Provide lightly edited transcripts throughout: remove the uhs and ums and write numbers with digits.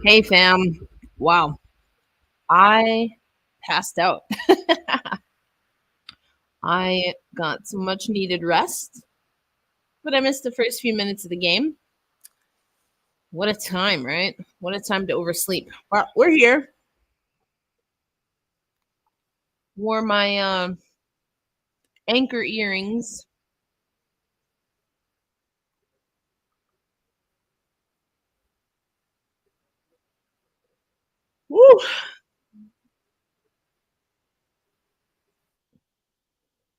Hey fam. Wow. I passed out. I got some much needed rest, but I missed the first few minutes of the game. What a time, right? What a time to oversleep. Well, we're here. Wore my anchor earrings. Woo!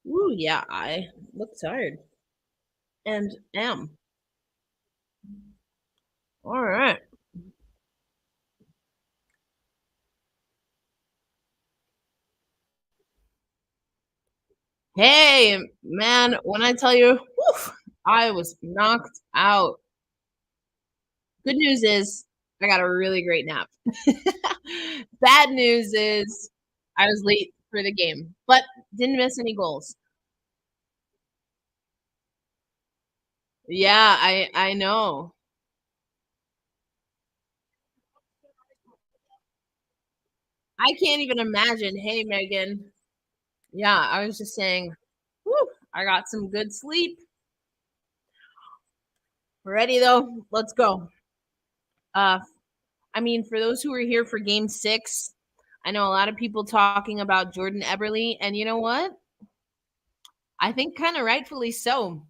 Woo, yeah, I look tired. And am. All right. Hey, man, when I tell you, whew, I was knocked out. Good news is I got a really great nap. Bad news is I was late for the game, but didn't miss any goals. Yeah, I know. I can't even imagine. Hey, Megan. Yeah, I was just saying, whew, I got some good sleep. Ready though? Let's go. Uh, I mean, for those who are here for Game 6, I know a lot of people talking about Jordan Eberle, and you know what? I think kind of rightfully so.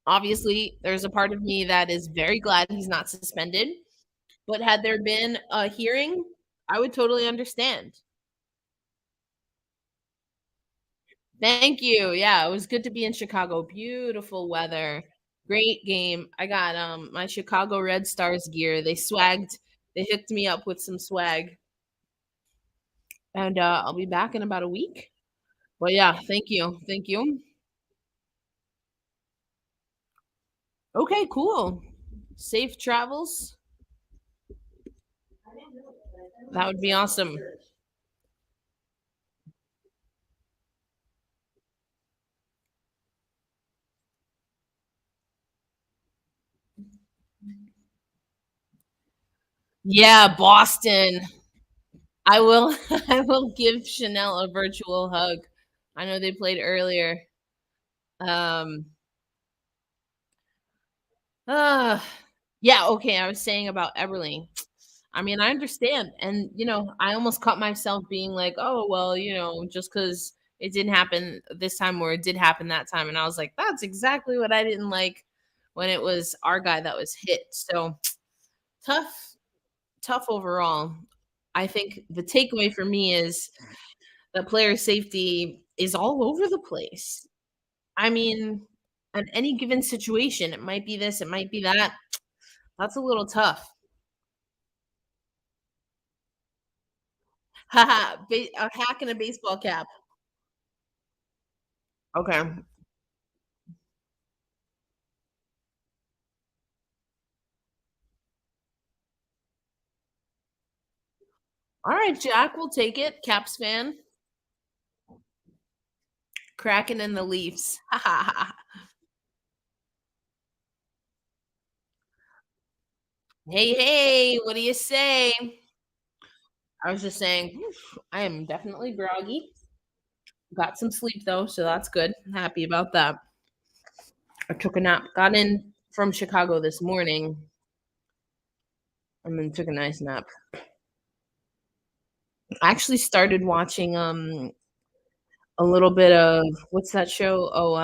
Obviously, there's a part of me that is very glad he's not suspended. But had there been a hearing, I would totally understand. Thank you. Yeah, it was good to be in Chicago. Beautiful weather. Great game. I got my Chicago Red Stars gear. They hooked me up with some swag. And I'll be back in about a week. But yeah, thank you. Thank you. Okay, cool. Safe travels. That would be awesome. Yeah, Boston. I will I will give Chanel a virtual hug. I know they played earlier. Um uh yeah, okay, I was saying about Everly. I mean, I understand. And I almost caught myself being like, "Oh, well, just cuz it didn't happen this time or it did happen that time." And I was like, "That's exactly what I didn't like when it was our guy that was hit." So, tough tough overall. I think the takeaway for me is the player safety is all over the place. I mean, at any given situation, it might be this, it might be that. That's a little tough. Haha, a hack in a baseball cap. Okay. All right, Jack, we'll take it. Caps fan. Kraken and the Leafs. Hey, hey, what do you say? I was just saying, I am definitely groggy. Got some sleep though, so that's good. Happy about that. I took a nap. Got in from Chicago this morning and then took a nice nap. I actually started watching a little bit of what's that show? Oh,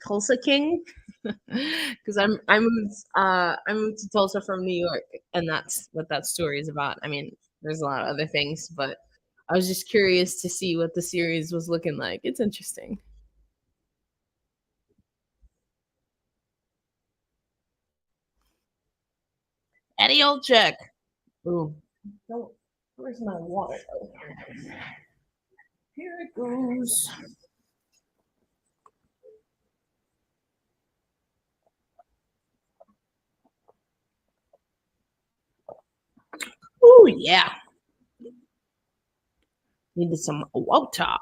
Tulsa King. Because I moved to Tulsa from New York, and that's what that story is about. I mean, there's a lot of other things, but I was just curious to see what the series was looking like. It's interesting. Eddie Olczyk. Ooh, don't. Where's my water? Here it goes. Oh yeah, needed some water.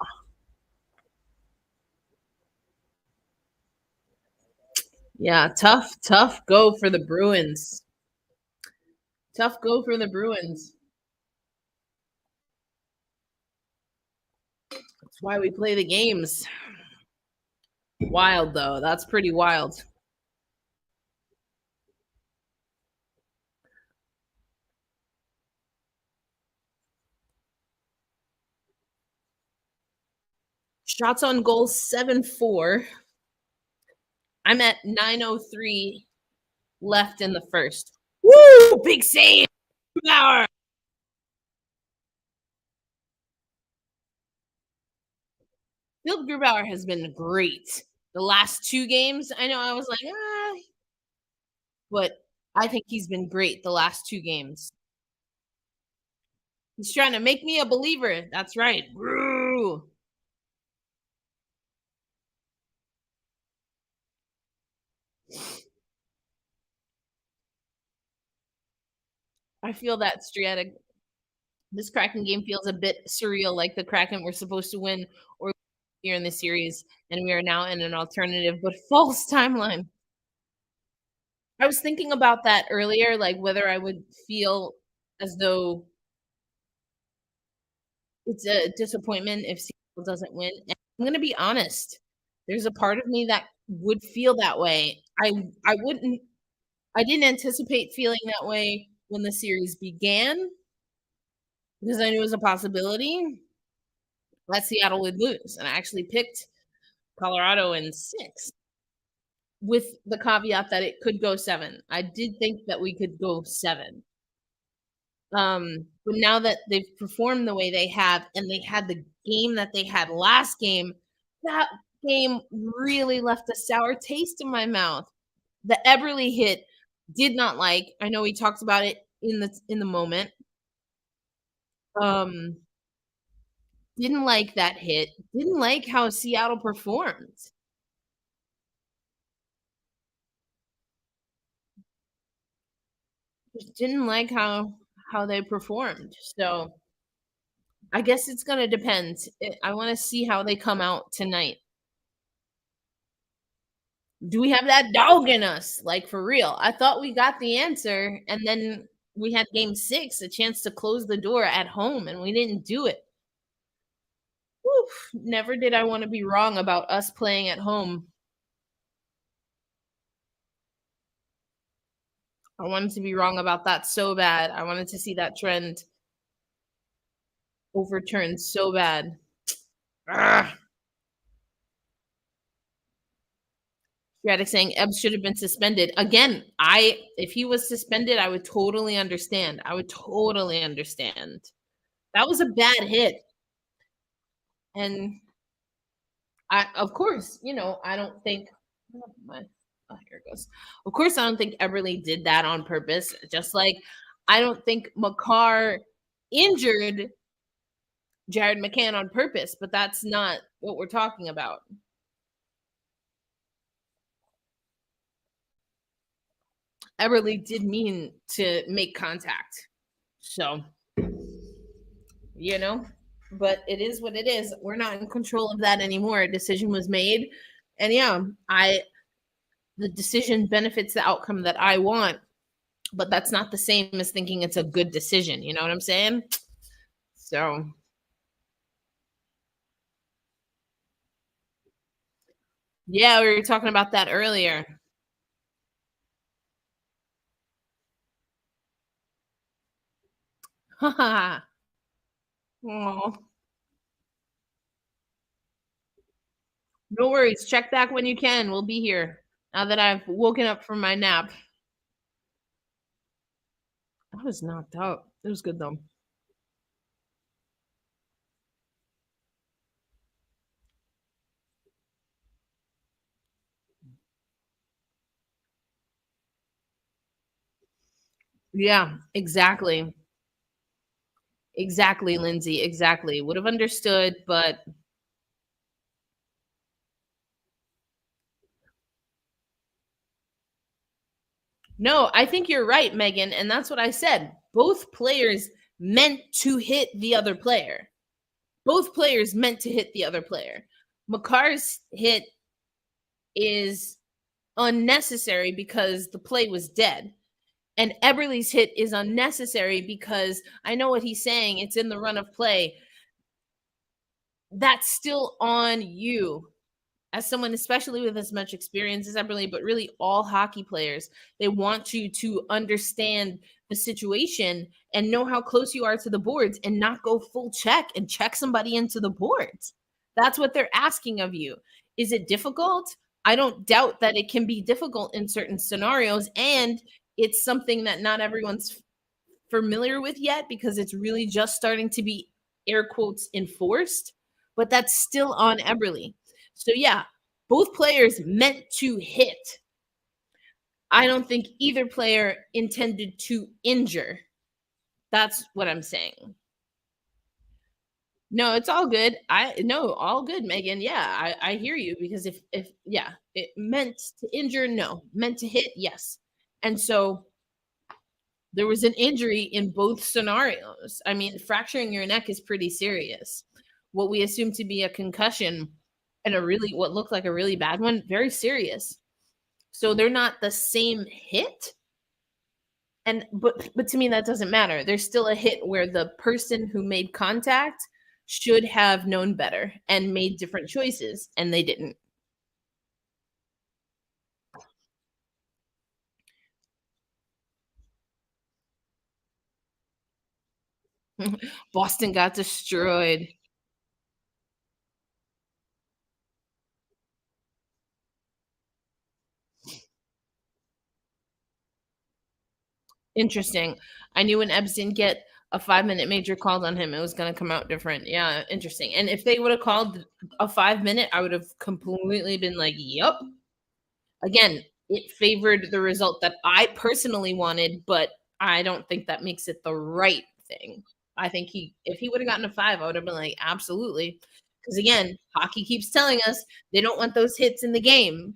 Yeah, tough go for the Bruins. Tough go for the Bruins. That's why we play the games. Wild though. That's pretty wild. Shots on goal 7-4. I'm at 9:03 left in the first. Woo! Big save. Power. Phil Grubauer has been great. The last 2 games, I know I was like, but I think he's been great the last 2 games. He's trying to make me a believer. That's right. Woo. I feel that Striatic. This Kraken game feels a bit surreal, like the Kraken were supposed to win or here in the series, and we are now in an alternative but false timeline. I was thinking about that earlier, like whether I would feel as though it's a disappointment if Seattle doesn't win. And I'm gonna be honest. There's a part of me that would feel that way. I wouldn't I didn't anticipate feeling that way when the series began because I knew it was a possibility that Seattle would lose. And I actually picked Colorado in 6 with the caveat that it could go 7. I did think that we could go 7. But now that they've performed the way they have and they had the game that they had last game, that game really left a sour taste in my mouth. The Eberle hit did not like. I know we talked about it in the moment. Um, didn't like that hit. Didn't like how Seattle performed. Just didn't like how they performed. So I guess it's gonna depend. I want to see how they come out tonight. Do we have that dog in us? Like for real. I thought we got the answer and then we had game 6, a chance to close the door at home and we didn't do it. Whew, never did I want to be wrong about us playing at home. I wanted to be wrong about that so bad. I wanted to see that trend overturned so bad. Ugh. Radek saying Ebbs should have been suspended. Again, if he was suspended, I would totally understand. I would totally understand. That was a bad hit. And I of course, I don't think my here it goes. Of course, I don't think Everly did that on purpose. Just like I don't think McCarr injured Jared McCann on purpose, but that's not what we're talking about. Everly did mean to make contact. So, you know, but it is what it is. We're not in control of that anymore. A decision was made. And yeah, the decision benefits the outcome that I want, but that's not the same as thinking it's a good decision. You know what I'm saying? So, yeah, we were talking about that earlier. Oh, no worries. Check back when you can. We'll be here now that I've woken up from my nap. I was knocked out. It was good though. Yeah, exactly. Exactly, Lindsay. Exactly. Would have understood, but no, I think you're right, Megan. And that's what I said. Both players meant to hit the other player. Both players meant to hit the other player. McCarr's hit is unnecessary because the play was dead. And Eberle's hit is unnecessary because I know what he's saying. It's in the run of play. That's still on you as someone, especially with as much experience as Eberle, but really all hockey players. They want you to understand the situation and know how close you are to the boards and not go full check and check somebody into the boards. That's what they're asking of you. Is it difficult? I don't doubt that it can be difficult in certain scenarios. And it's something that not everyone's familiar with yet because it's really just starting to be air quotes enforced, but that's still on Eberle. So yeah, both players meant to hit. I don't think either player intended to injure. That's what I'm saying. No, it's all good. I no, all good, Megan. Yeah, I hear you because if yeah, it meant to injure, no. Meant to hit, yes. And so there was an injury in both scenarios. I mean, fracturing your neck is pretty serious. What we assume to be a concussion and a really what looked like a really bad one, very serious. So they're not the same hit. And but to me that doesn't matter. There's still a hit where the person who made contact should have known better and made different choices and they didn't. Boston got destroyed. Interesting. I knew when Ebbs didn't get a 5-minute major called on him, it was going to come out different. Yeah, interesting. And if they would have called a 5-minute, I would have completely been like, "Yep." Again, it favored the result that I personally wanted, but I don't think that makes it the right thing. I think if he would have gotten a 5, I would have been like, "Absolutely." Because again, hockey keeps telling us they don't want those hits in the game.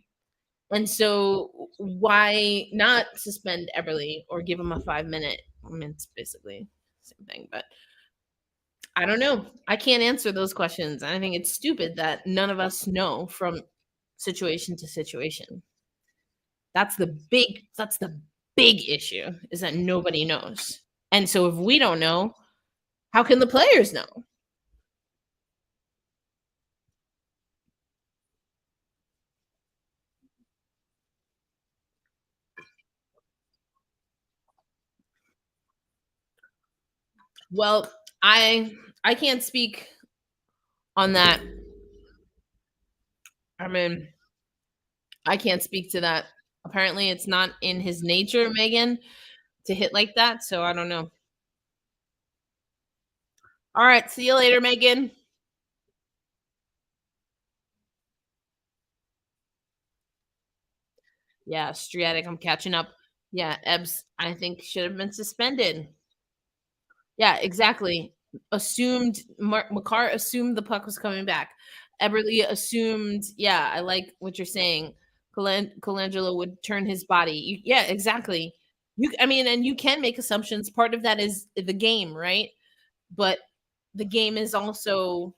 And so why not suspend Eberle or give him a 5-minute? I mean, it's basically the same thing, but I don't know. I can't answer those questions. I think it's stupid that none of us know from situation to situation. That's the big issue is that nobody knows. And so if we don't know, how can the players know? Well, I can't speak on that. I mean, I can't speak to that. Apparently, it's not in his nature, Megan, to hit like that. So I don't know. All right. See you later, Megan. Yeah, Striatic, I'm catching up. Yeah, Ebbs, I think should have been suspended. Yeah, exactly. Makar assumed the puck was coming back. Eberle assumed, yeah, I like what you're saying. Colangelo would turn his body. Yeah, exactly. I mean, and you can make assumptions. Part of that is the game, right? But the game is also,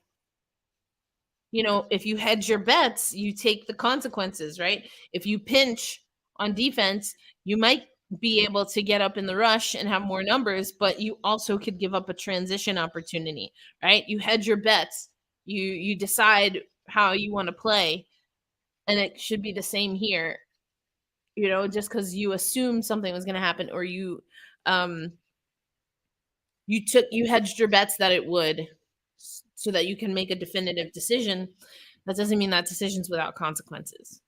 if you hedge your bets, you take the consequences, right? If you pinch on defense, you might be able to get up in the rush and have more numbers, but you also could give up a transition opportunity, right? You hedge your bets. You decide how you want to play, and it should be the same here. Just because you assumed something was going to happen, or um you hedged your bets that it would, so that you can make a definitive decision. That doesn't mean that decision's without consequences.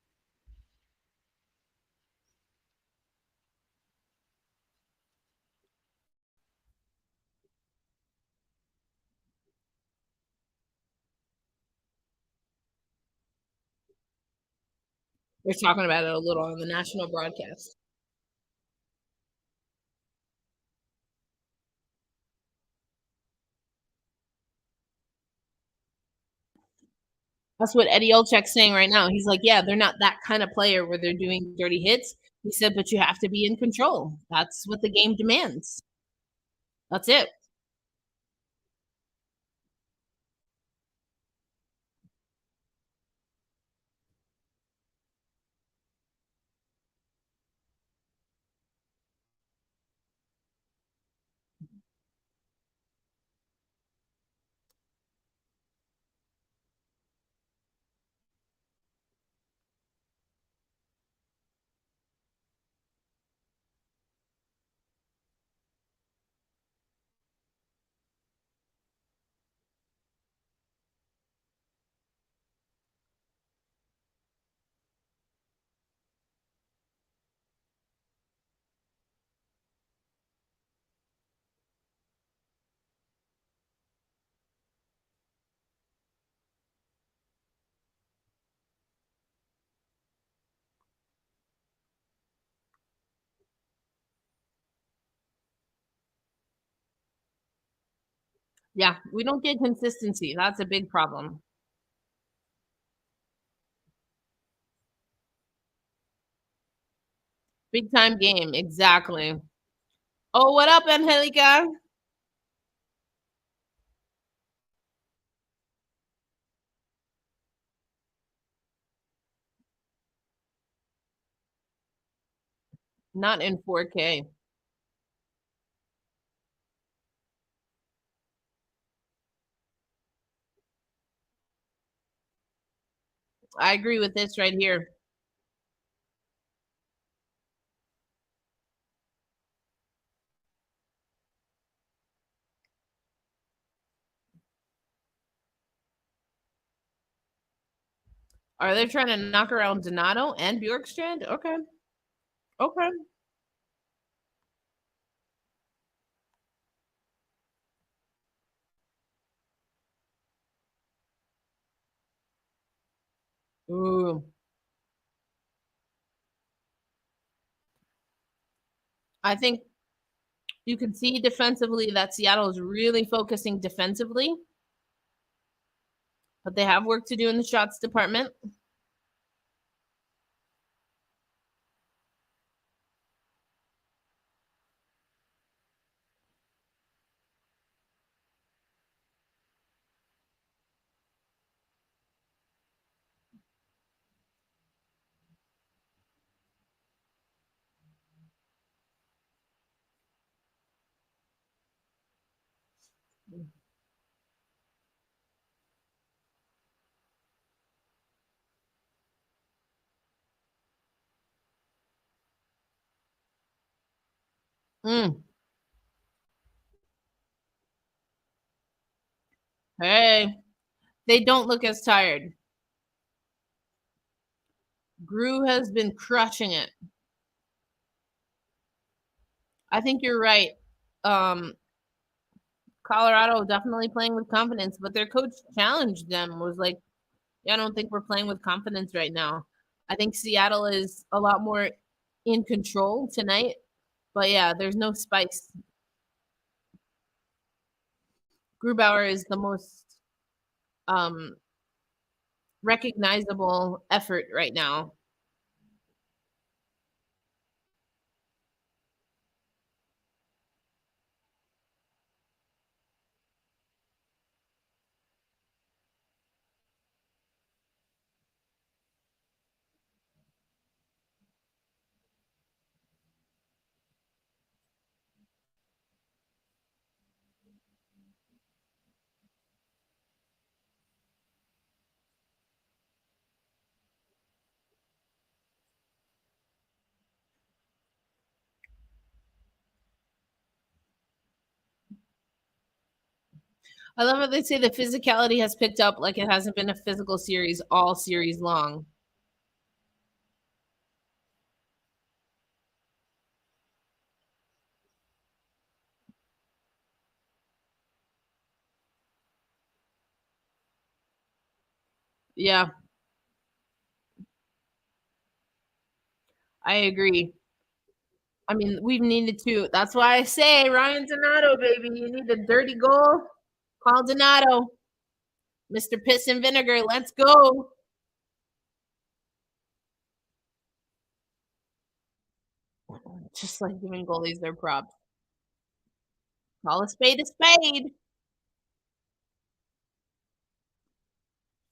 They're talking about it a little on the national broadcast. That's what Eddie Olczyk's saying right now. He's like, "Yeah, they're not that kind of player where they're doing dirty hits." He said, "But you have to be in control. That's what the game demands. That's it." Yeah, we don't get consistency. That's a big problem. Big time game, exactly. Oh, what up, Angelica? Not in 4K. I agree with this right here. Are they trying to knock around Donato and Bjorkstrand? Okay. Okay. Ooh. I think you can see defensively that Seattle is really focusing defensively, but they have work to do in the shots department. Mm. Hey, they don't look as tired. Gru has been crushing it. I think you're right. Um, Colorado definitely playing with confidence, but their coach challenged them, was like, yeah, I don't think we're playing with confidence right now. I think Seattle is a lot more in control tonight, but yeah, there's no spice. Grubauer is the most um, recognizable effort right now. I love how they say the physicality has picked up like it hasn't been a physical series all series long. Yeah, I agree. I mean, we've needed to. That's why I say Ryan Donato, baby. You need a dirty goal. Call Donato. Mr. Piss and Vinegar. Let's go. Just like giving goalies their props. Call a spade a spade.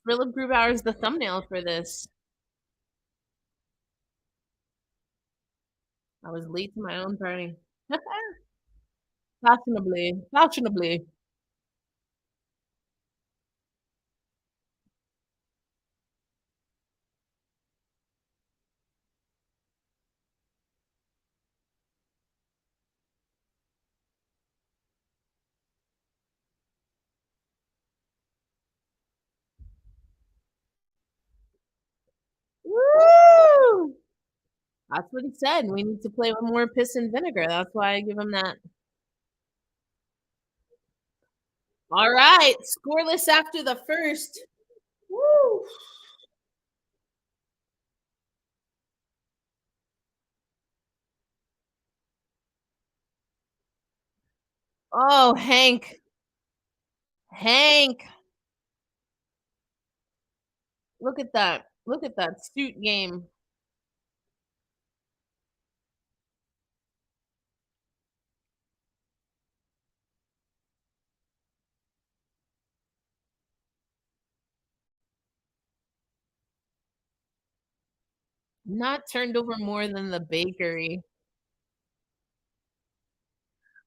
Philip Grubauer is the thumbnail for this. I was late to my own party. Fashionably. Fashionably. Woo! That's what he said. We need to play with more piss and vinegar. That's why I give him that. All right. Scoreless after the first. Woo! Oh, Hank. Hank, look at that. Look at that suit game. Not turned over more than the bakery.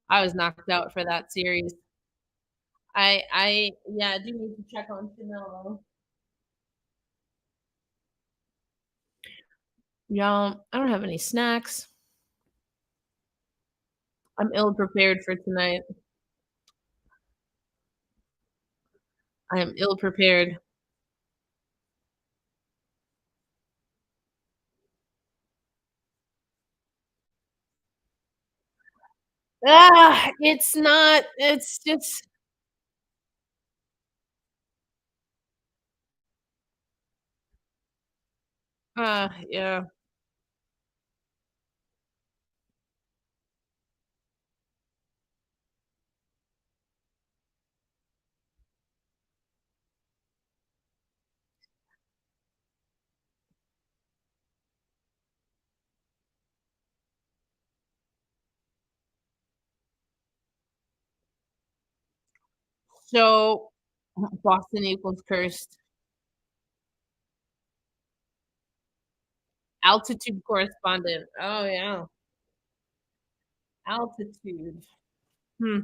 I was knocked out for that series. I do need to check on Canelo. Y'all, I don't have any snacks. I'm ill prepared for tonight. I am ill prepared. It's not. It's just. Yeah. So Boston equals cursed. Altitude correspondent. Oh yeah, altitude. Hmm.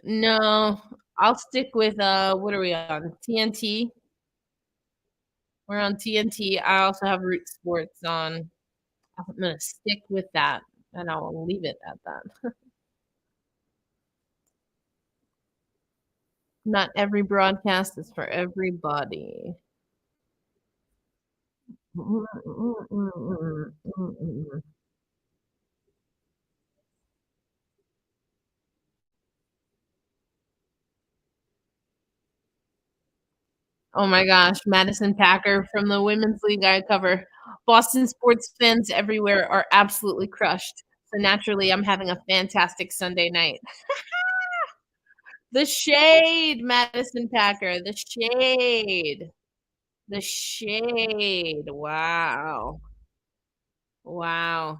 No, I'll stick with what are we on? TNT. We're on TNT. I also have Root Sports on. I'm gonna stick with that, and I'll leave it at that. Not every broadcast is for everybody. Oh my gosh, Madison Packer from the women's league I cover. Boston sports fans everywhere are absolutely crushed. So naturally, I'm having a fantastic Sunday night. The shade, Madison Packer. The shade. The shade. Wow. Wow.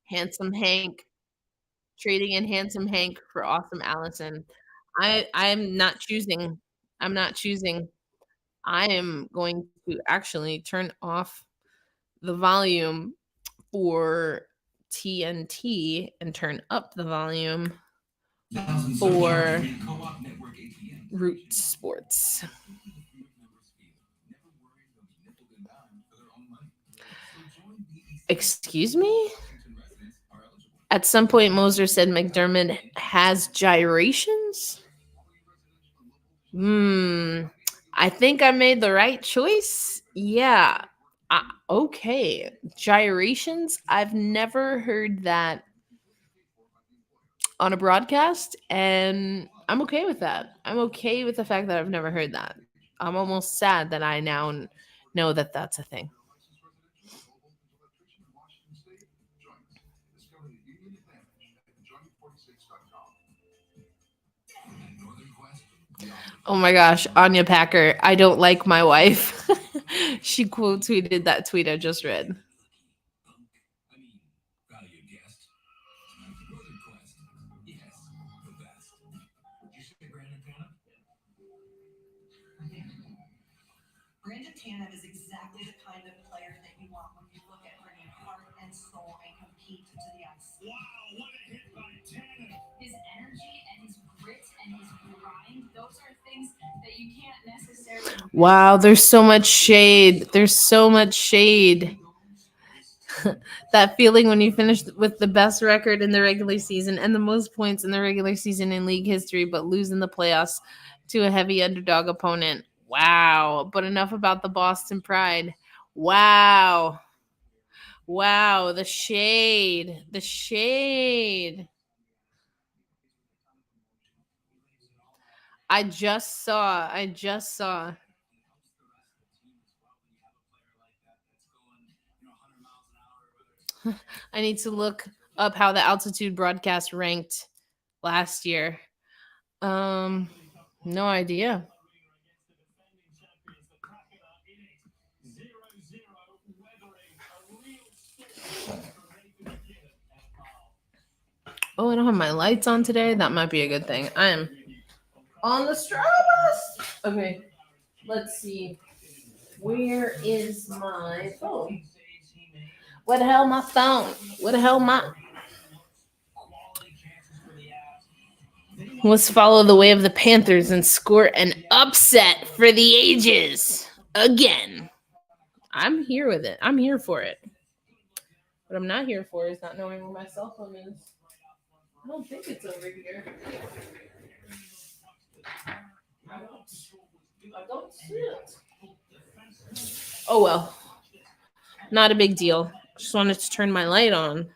Handsome Hank. Trading in Handsome Hank for Awesome Allison. I'm not choosing. I'm not choosing. I am going to actually turn off the volume for TNT and turn up the volume for Root Sports. Excuse me? At some point, Moser said McDermott has gyrations. Hmm. I think I made the right choice. Yeah. Okay. Gyrations. I've never heard that on a broadcast, and I'm okay with that. I'm okay with the fact that I've never heard that. I'm almost sad that I now know that that's a thing. Oh my gosh, Anya Packer, I don't like my wife. She quote tweeted that tweet I just read. Wow, there's so much shade. There's so much shade. That feeling when you finish with the best record in the regular season and the most points in the regular season in league history, but lose in the playoffs to a heavy underdog opponent. Wow. But enough about the Boston Pride. Wow. Wow. The shade. The shade. I just saw. I need to look up how the altitude broadcast ranked last year. Um, no idea. Oh, I don't have my lights on today. That might be a good thing. I am on the struggle bus. Okay, let's see. Where is my phone? Where the hell my phone? Where the hell my? Let's follow the way of the Panthers and score an upset for the ages again. I'm here with it. I'm here for it. What I'm not here for is not knowing where my cell phone is. I don't think it's over here. I don't see it. Oh well, not a big deal. Just wanted to turn my light on.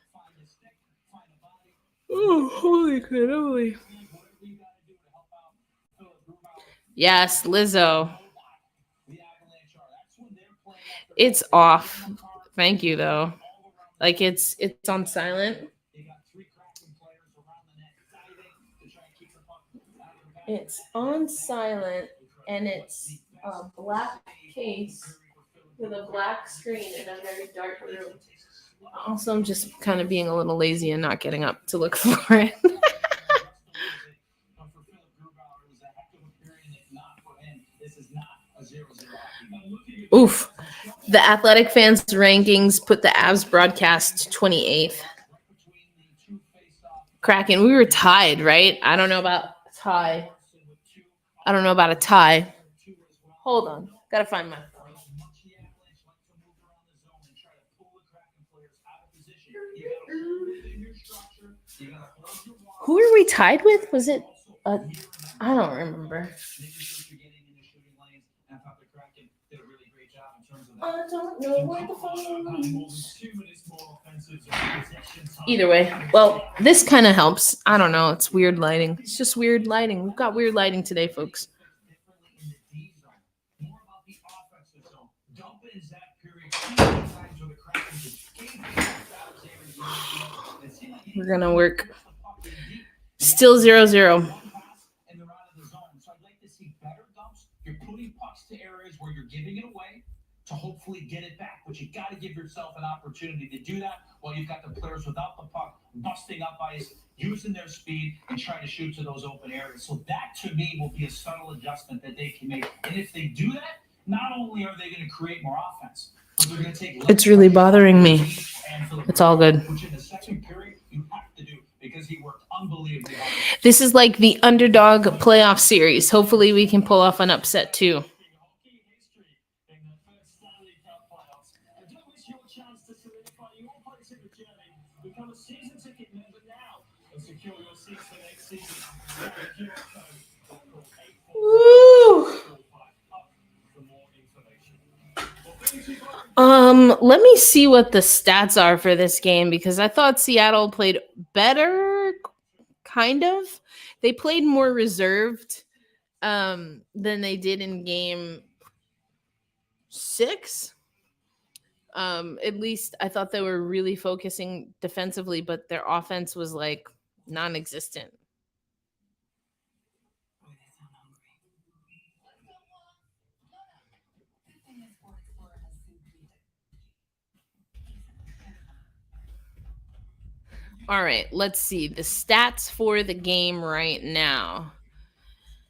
Oh, holy cannoli. Yes, Lizzo. It's off. Thank you though. Like it's on silent. It's on silent and it's a black case with a black screen in a very dark room. Also, I'm just kind of being a little lazy and not getting up to look for it. Oof. The Athletic fans rankings put the Avs broadcast 28th. Kraken, we were tied, right? I don't know about tie. I don't know about a tie. Hold on. Gotta find my phone. Who were we tied with? Was it I don't remember. I don't know where the phone is. Either way, well, this kind of helps. I don't know. It's weird lighting. It's just weird lighting. We've got weird lighting today, folks. We're gonna work. Still 0-0. To hopefully get it back, but you got to give yourself an opportunity to do that while you've got the players without the puck busting up ice, using their speed, and trying to shoot to those open areas. So that, to me, will be a subtle adjustment that they can make. And if they do that, not only are they going to create more offense, but they're going to take. It's really bothering me. It's all good. Which in the second period you have to do because he worked unbelievably hard. This is like the underdog playoff series. Hopefully, we can pull off an upset too. Woo! Let me see what the stats are for this game because I thought Seattle played better, kind of. They played more reserved than they did in game 6. At least I thought they were really focusing defensively, but their offense was like non-existent. All right, let's see the stats for the game right now.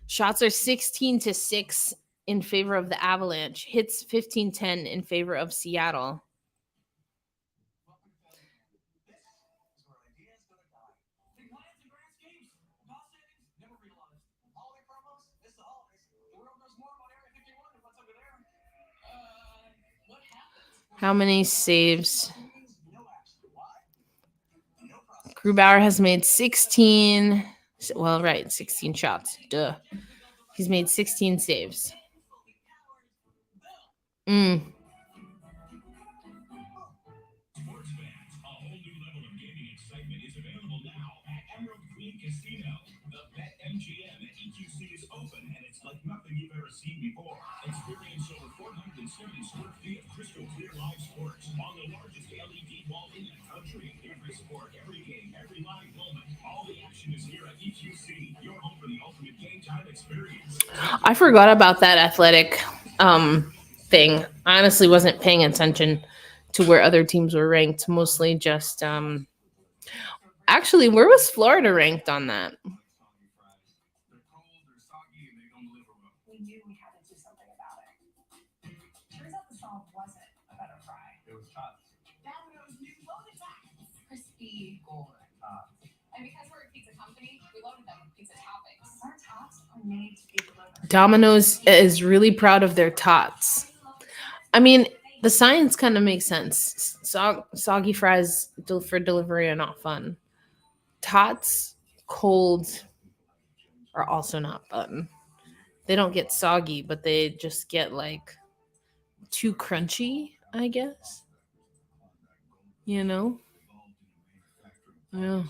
Shots are 16-6 in favor of the Avalanche. Hits 15-10 in favor of Seattle. How many saves? Grubauer has made 16. Well, right, 16 shots. Duh. He's made 16 saves. I forgot about that athletic thing. I honestly wasn't paying attention to where other teams were ranked, mostly just actually, where was Florida ranked on that? Domino's is really proud of their tots. I mean, the science kind of makes sense. Soggy fries for delivery are not fun. Tots cold are also not fun. They don't get soggy, but they just get like too crunchy, I guess. You know? Yeah.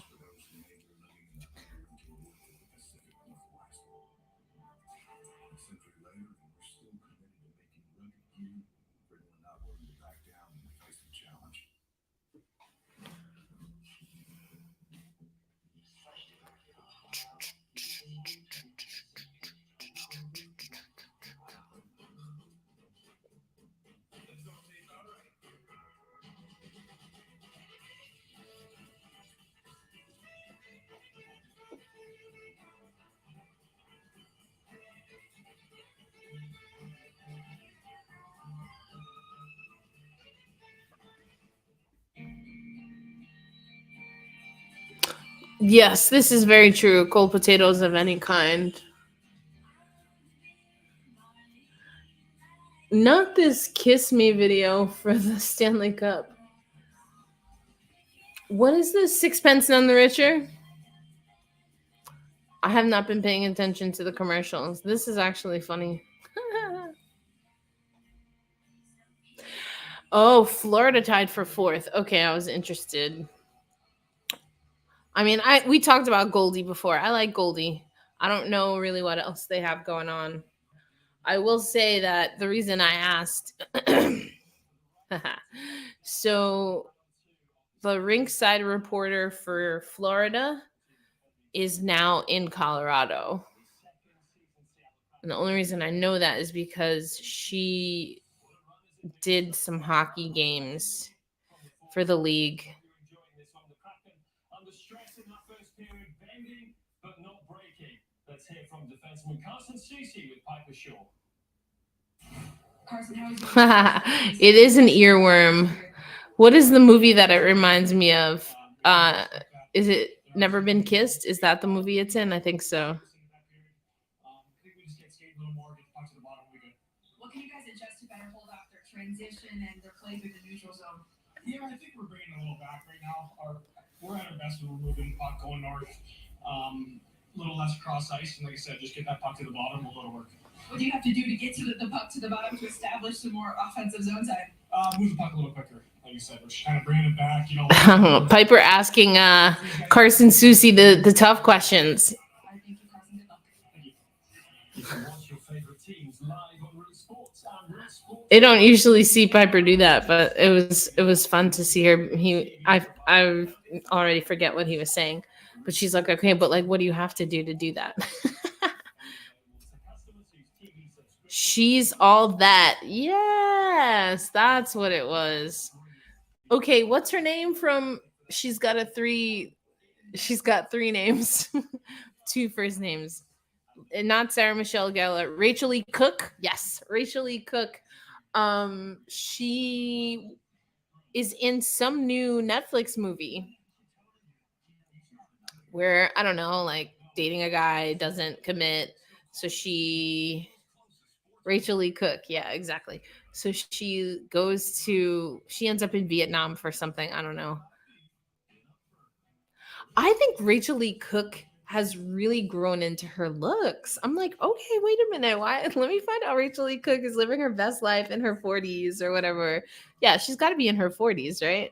Yes, this is very true. Cold potatoes of any kind. Not this kiss me video for the Stanley Cup. What is this? Sixpence None the Richer? I have not been paying attention to the commercials. This is actually funny. Oh, Florida tied for fourth. Okay, I was interested. I mean, I we talked about Goldie before. I like Goldie. I don't know really what else they have going on. I will say that the reason I asked, so the rinkside reporter for Florida is now in Colorado. And the only reason I know that is because she did some hockey games for the league. It is an earworm. What is the movie that it reminds me of? Is it Never Been Kissed? Is that the movie it's in? I think so. Piper asking Carson Susie the tough questions. I don't usually see Piper do that, but it was fun to see her. I already forget what he was saying, but she's like, okay, but like, what do you have to do that? She's all that. Yes, that's what it was. Okay, what's her name from? She's got a three. She's got three names, two first names. And not Sarah Michelle Gellar. Rachel E. Cook. Yes, Rachel E. Cook. She is in some new Netflix movie where I don't know, like dating a guy doesn't commit, so Rachel Lee Cook, yeah, exactly. So she ends up in Vietnam for something, I don't know. I think Rachel Lee Cook has really grown into her looks. I'm like, okay, wait a minute. Why? Let me find out Rachel Lee Cook is living her best life in her 40s or whatever. Yeah, she's got to be in her 40s, right?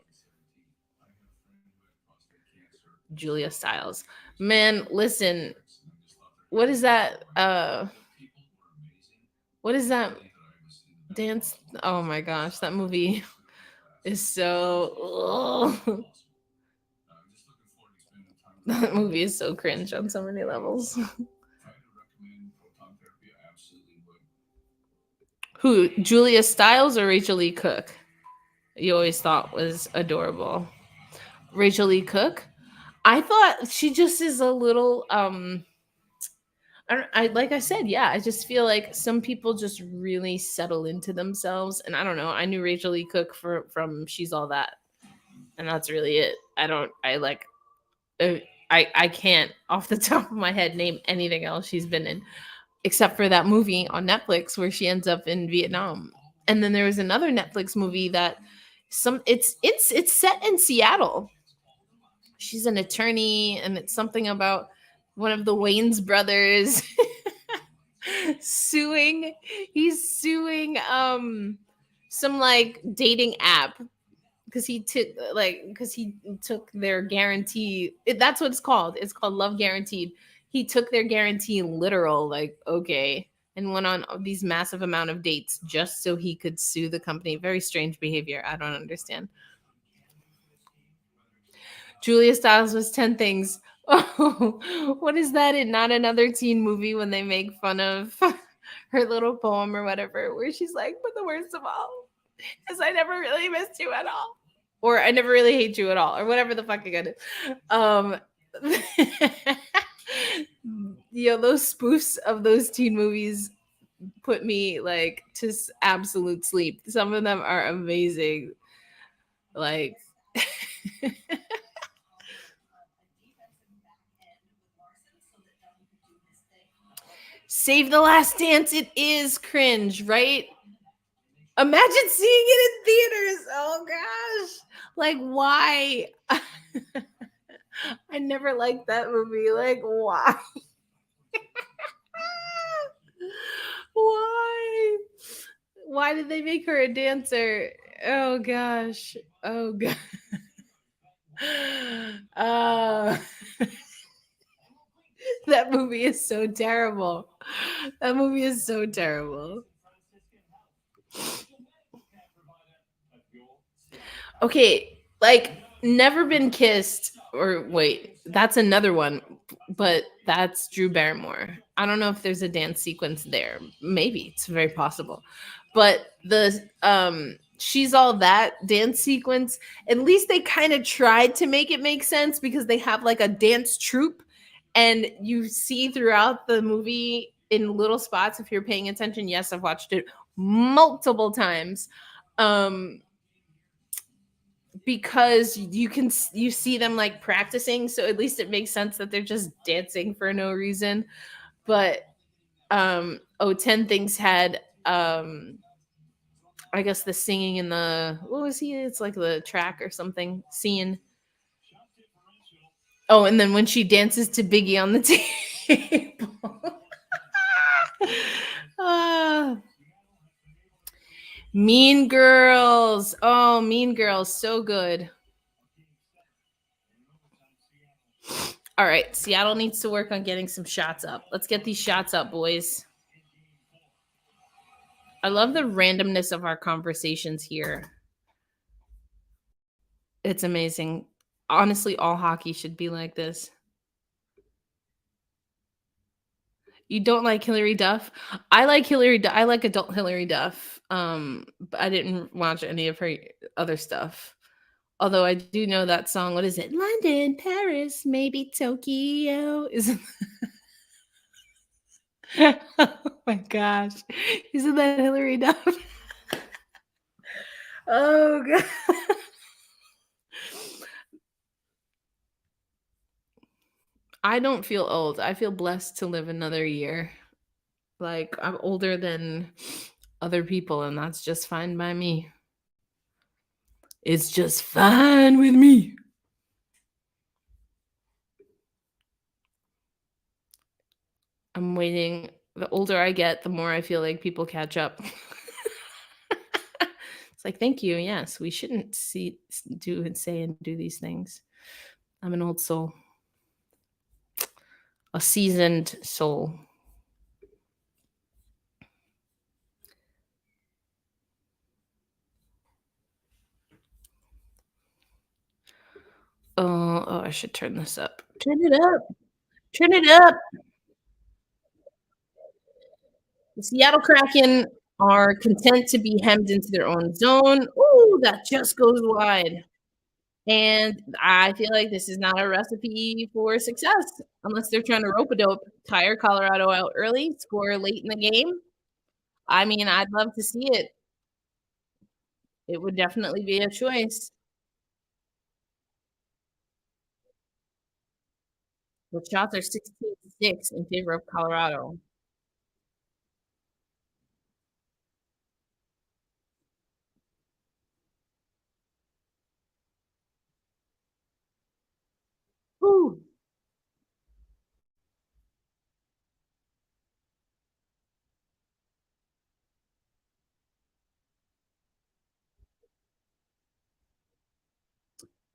Julia Stiles. Man, listen, what is that? What is that dance? Oh my gosh, that movie is so. Ugh. That movie is so cringe on so many levels. Who, Julia Stiles or Rachel Lee Cook? You always thought was adorable. Rachel Lee Cook? I thought she just is a little I like I said, yeah, I just feel like some people just really settle into themselves, and I don't know. I knew Rachel Lee Cook from She's All That, and that's really it. I don't. I like. uh, I can't off the top of my head name anything else she's been in, except for that movie on Netflix where she ends up in Vietnam. And then there was another Netflix movie that it's set in Seattle. She's an attorney, and it's something about one of the Wayne's brothers suing he's suing some like dating app because he took their guarantee. That's what it's called. It's called Love Guaranteed. He took their guarantee literal, like, okay, and went on these massive amount of dates just so he could sue the company. Very strange behavior. I don't understand. Julia Stiles was 10 things. Oh, what is that in Not Another Teen Movie when they make fun of her little poem or whatever, where she's like, but the worst of all is I never really missed you at all. Or I never really hate you at all, or whatever the fuck again. Those spoofs of those teen movies put me like to absolute sleep. Some of them are amazing. Like Save the Last Dance, it is cringe, right? Imagine seeing it in theaters. Oh gosh. Like why? I never liked that movie. Like why? Why? Why did they make her a dancer? Oh gosh. Oh god. Uh, that movie is so terrible. That movie is so terrible. Okay, like Never Been Kissed, or wait, that's another one, but that's Drew Barrymore. I don't know if there's a dance sequence there. Maybe it's very possible. But the She's All That dance sequence, at least they kind of tried to make it make sense because they have like a dance troupe, and you see throughout the movie in little spots if you're paying attention. Yes, I've watched it multiple times. Um because you see them like practicing, so at least it makes sense that they're just dancing for no reason. But 10 Things had I guess the singing in the what was he it's like the track or something scene. Oh, and then when she dances to Biggie on the table. Ah, Mean Girls. Oh, Mean Girls, so good. All right, Seattle needs to work on getting some shots up. Let's get these shots up, boys. I love the randomness of our conversations here. It's amazing. Honestly, all hockey should be like this. You don't like Hillary Duff? I like I like adult Hillary Duff. But I didn't watch any of her other stuff. Although I do know that song. What is it? London, Paris, maybe Tokyo. Is oh my gosh. Isn't that Hillary Duff? Oh god. I don't feel old. I feel blessed to live another year. Like I'm older than other people, and that's just fine by me. It's just fine with me. I'm waiting. The older I get, the more I feel like people catch up. It's like, thank you. Yes, we shouldn't do and say and do these things. I'm an old soul, a seasoned soul. Oh, I should turn this up. Turn it up. Turn it up. The Seattle Kraken. are content to be hemmed into their own zone. Ooh, that just goes wide. And I feel like this is not a recipe for success unless they're trying to rope a dope, tire Colorado out early, score late in the game. I mean, I'd love to see it. It would definitely be a choice. The shots are 16-6 in favor of Colorado. Whew.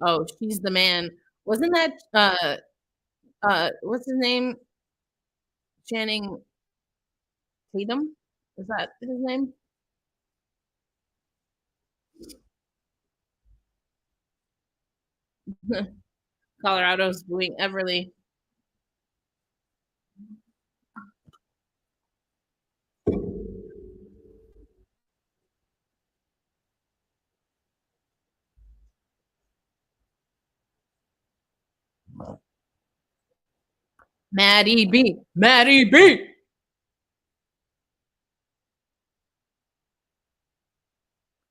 Oh, she's the man. Wasn't that what's his name? Channing Tatum? Is that his name? Colorado's booing Everly. Maddie B. Maddie B.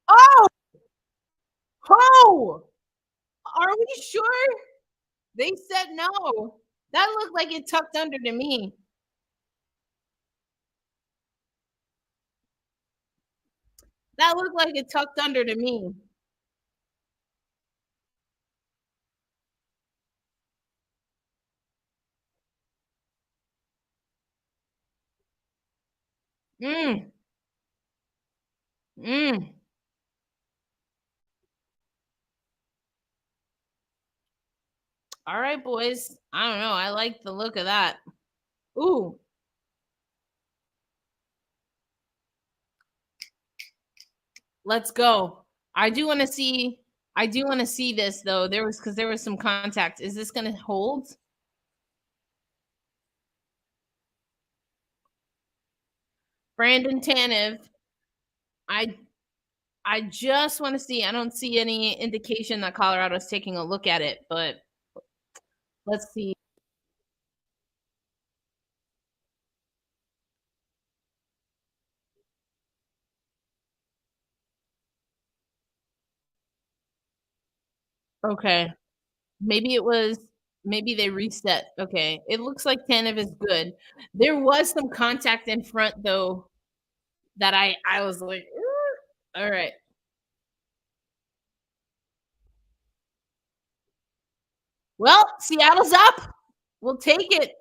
Oh, oh, are we sure? They said no. That looked like it tucked under to me. That looked like it tucked under to me. Mm, mm. All right, boys. I don't know. I like the look of that. Ooh, let's go. I do want to see. I do want to see this though. There was some contact. Is this going to hold? Brandon Tanev. I I just want to see. I don't see any indication that Colorado's taking a look at it, but let's see. Okay. Maybe it was maybe they reset. Okay. It looks like Tanev is good. There was some contact in front though that I was like, "Ooh." All right. Well, Seattle's up. We'll take it.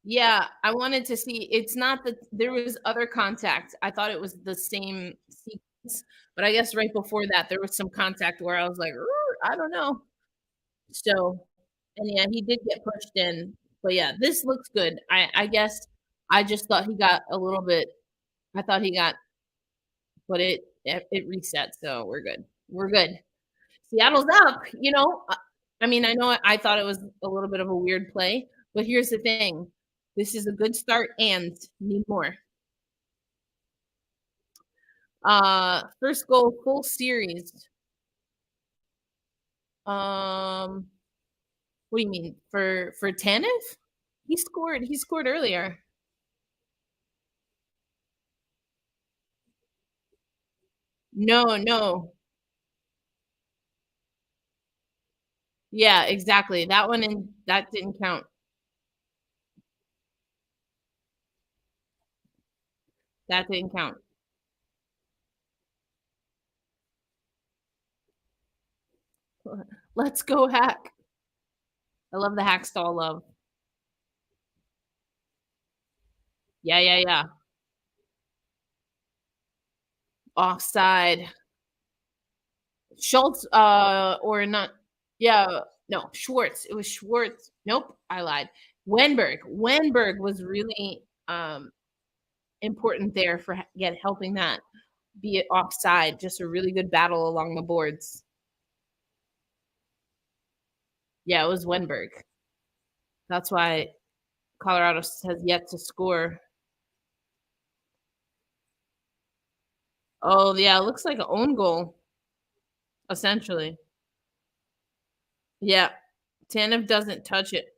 Yeah, I wanted to see. It's not that there was other contact. I thought it was the same sequence, but I guess right before that there was some contact where I was like, "Ooh, I don't know." So, and yeah, he did get pushed in. But yeah, this looks good. I guess I just thought he got a little bit. I thought he got, but it reset. So we're good. We're good. Seattle's up. I mean, I know I thought it was a little bit of a weird play, but here's the thing: this is a good start and need more. First goal, full series. Um, what do you mean for Tanev? He scored. He scored earlier. No, no. Yeah, exactly. That one and that didn't count. That didn't count. Let's go hack. I love the hack stall love. Yeah, yeah, yeah. Offside. Schultz, or not. Yeah, no, Schwartz. It was Schwartz. Nope, I lied. Wenberg. Wenberg was really important there for helping that be it offside. Just a really good battle along the boards. Yeah, it was Wenberg. That's why Colorado has yet to score. Oh, yeah, it looks like an own goal, essentially. Yeah. Tanev doesn't touch it.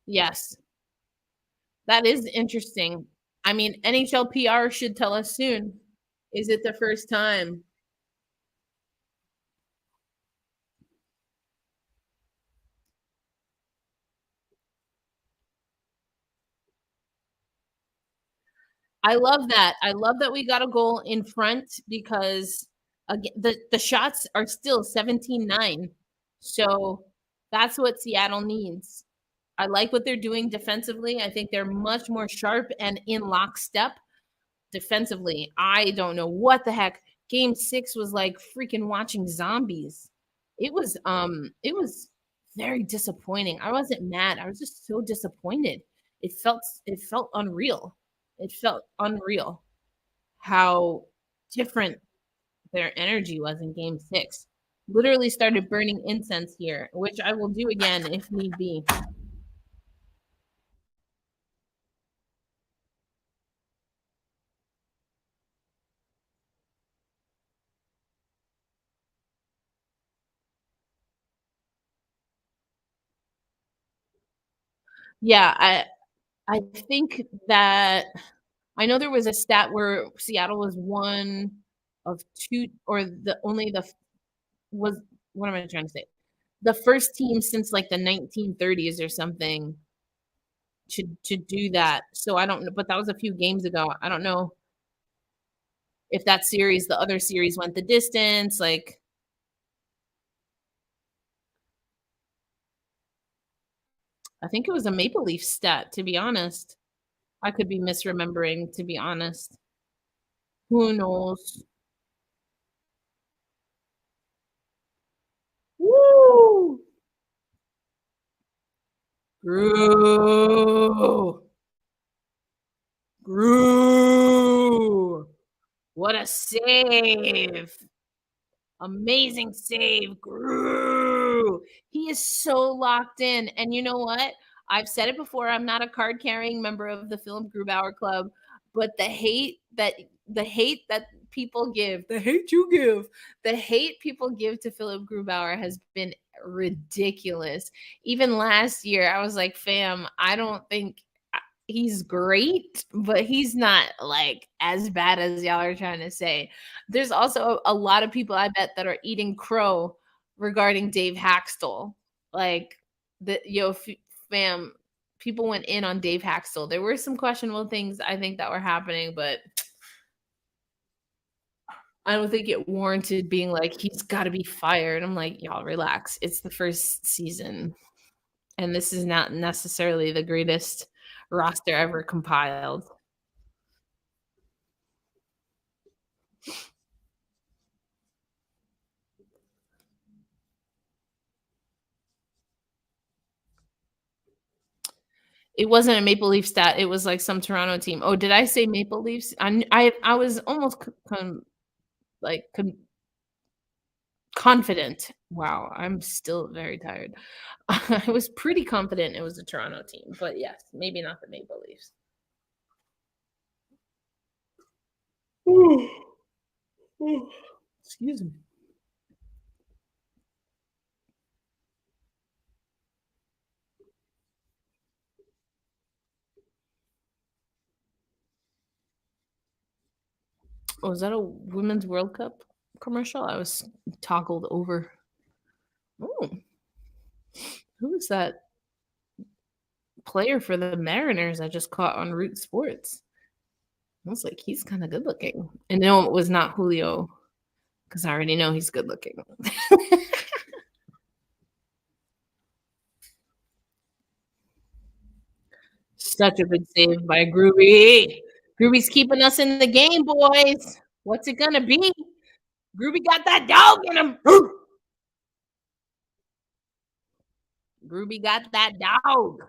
Yes. That is interesting. I mean, NHL PR should tell us soon. Is it the first time? I love that. I love that we got a goal in front because the shots are still 17-9. So that's what Seattle needs. I like what they're doing defensively. I think they're much more sharp and in lockstep defensively. I don't know what the heck. Game 6 was like freaking watching zombies. It was very disappointing. I wasn't mad. I was just so disappointed. It felt unreal. It felt unreal how different their energy was in game 6. Literally started burning incense here, which I will do again if need be. Yeah, I think that I know there was a stat where Seattle was one of 2 or the only the f was what am I trying to say? The first team since, like, the 1930s or something to do that, so I don't know, but that was a few games ago. I don't know if that series the other series went the distance, like, I think it was a Maple Leaf stat, to be honest. I could be misremembering, to be honest. Who knows? Woo! Gru! Gru! What a save! Amazing save, Gru. He is so locked in, and you know what? I've said it before, I'm not a card-carrying member of the Philip Grubauer Club, but the hate that people give, the hate you give, the hate people give to Philip Grubauer has been ridiculous. Even last year, I was like, "Fam, I don't think he's great, but he's not like as bad as y'all are trying to say." There's also a lot of people I bet that are eating crow regarding Dave Haxtell. Like fam, people went in on Dave Haxtell. There were some questionable things I think that were happening, but I don't think it warranted being like he's got to be fired. I'm like, y'all relax. It's the first season, and this is not necessarily the greatest roster ever compiled. It wasn't a Maple Leaf stat, it was, like, some Toronto team. Oh, did I say Maple Leafs? I was almost c con like, con confident. Wow, I'm still very tired. I was pretty confident it was a Toronto team, but yes, maybe not the Maple Leafs. Excuse me. Oh, is that a Women's World Cup commercial? I was toggled over. Oh, who is that player for the Mariners I just caught on Root Sports? I was like, "He's kinda good looking." And no, it was not Julio. 'Cause I already know he's good looking. Such a good save by Groovy. Groovy's keeping us in the game, boys. What's it gonna be? Groovy got that dog in him. Groovy got that dog.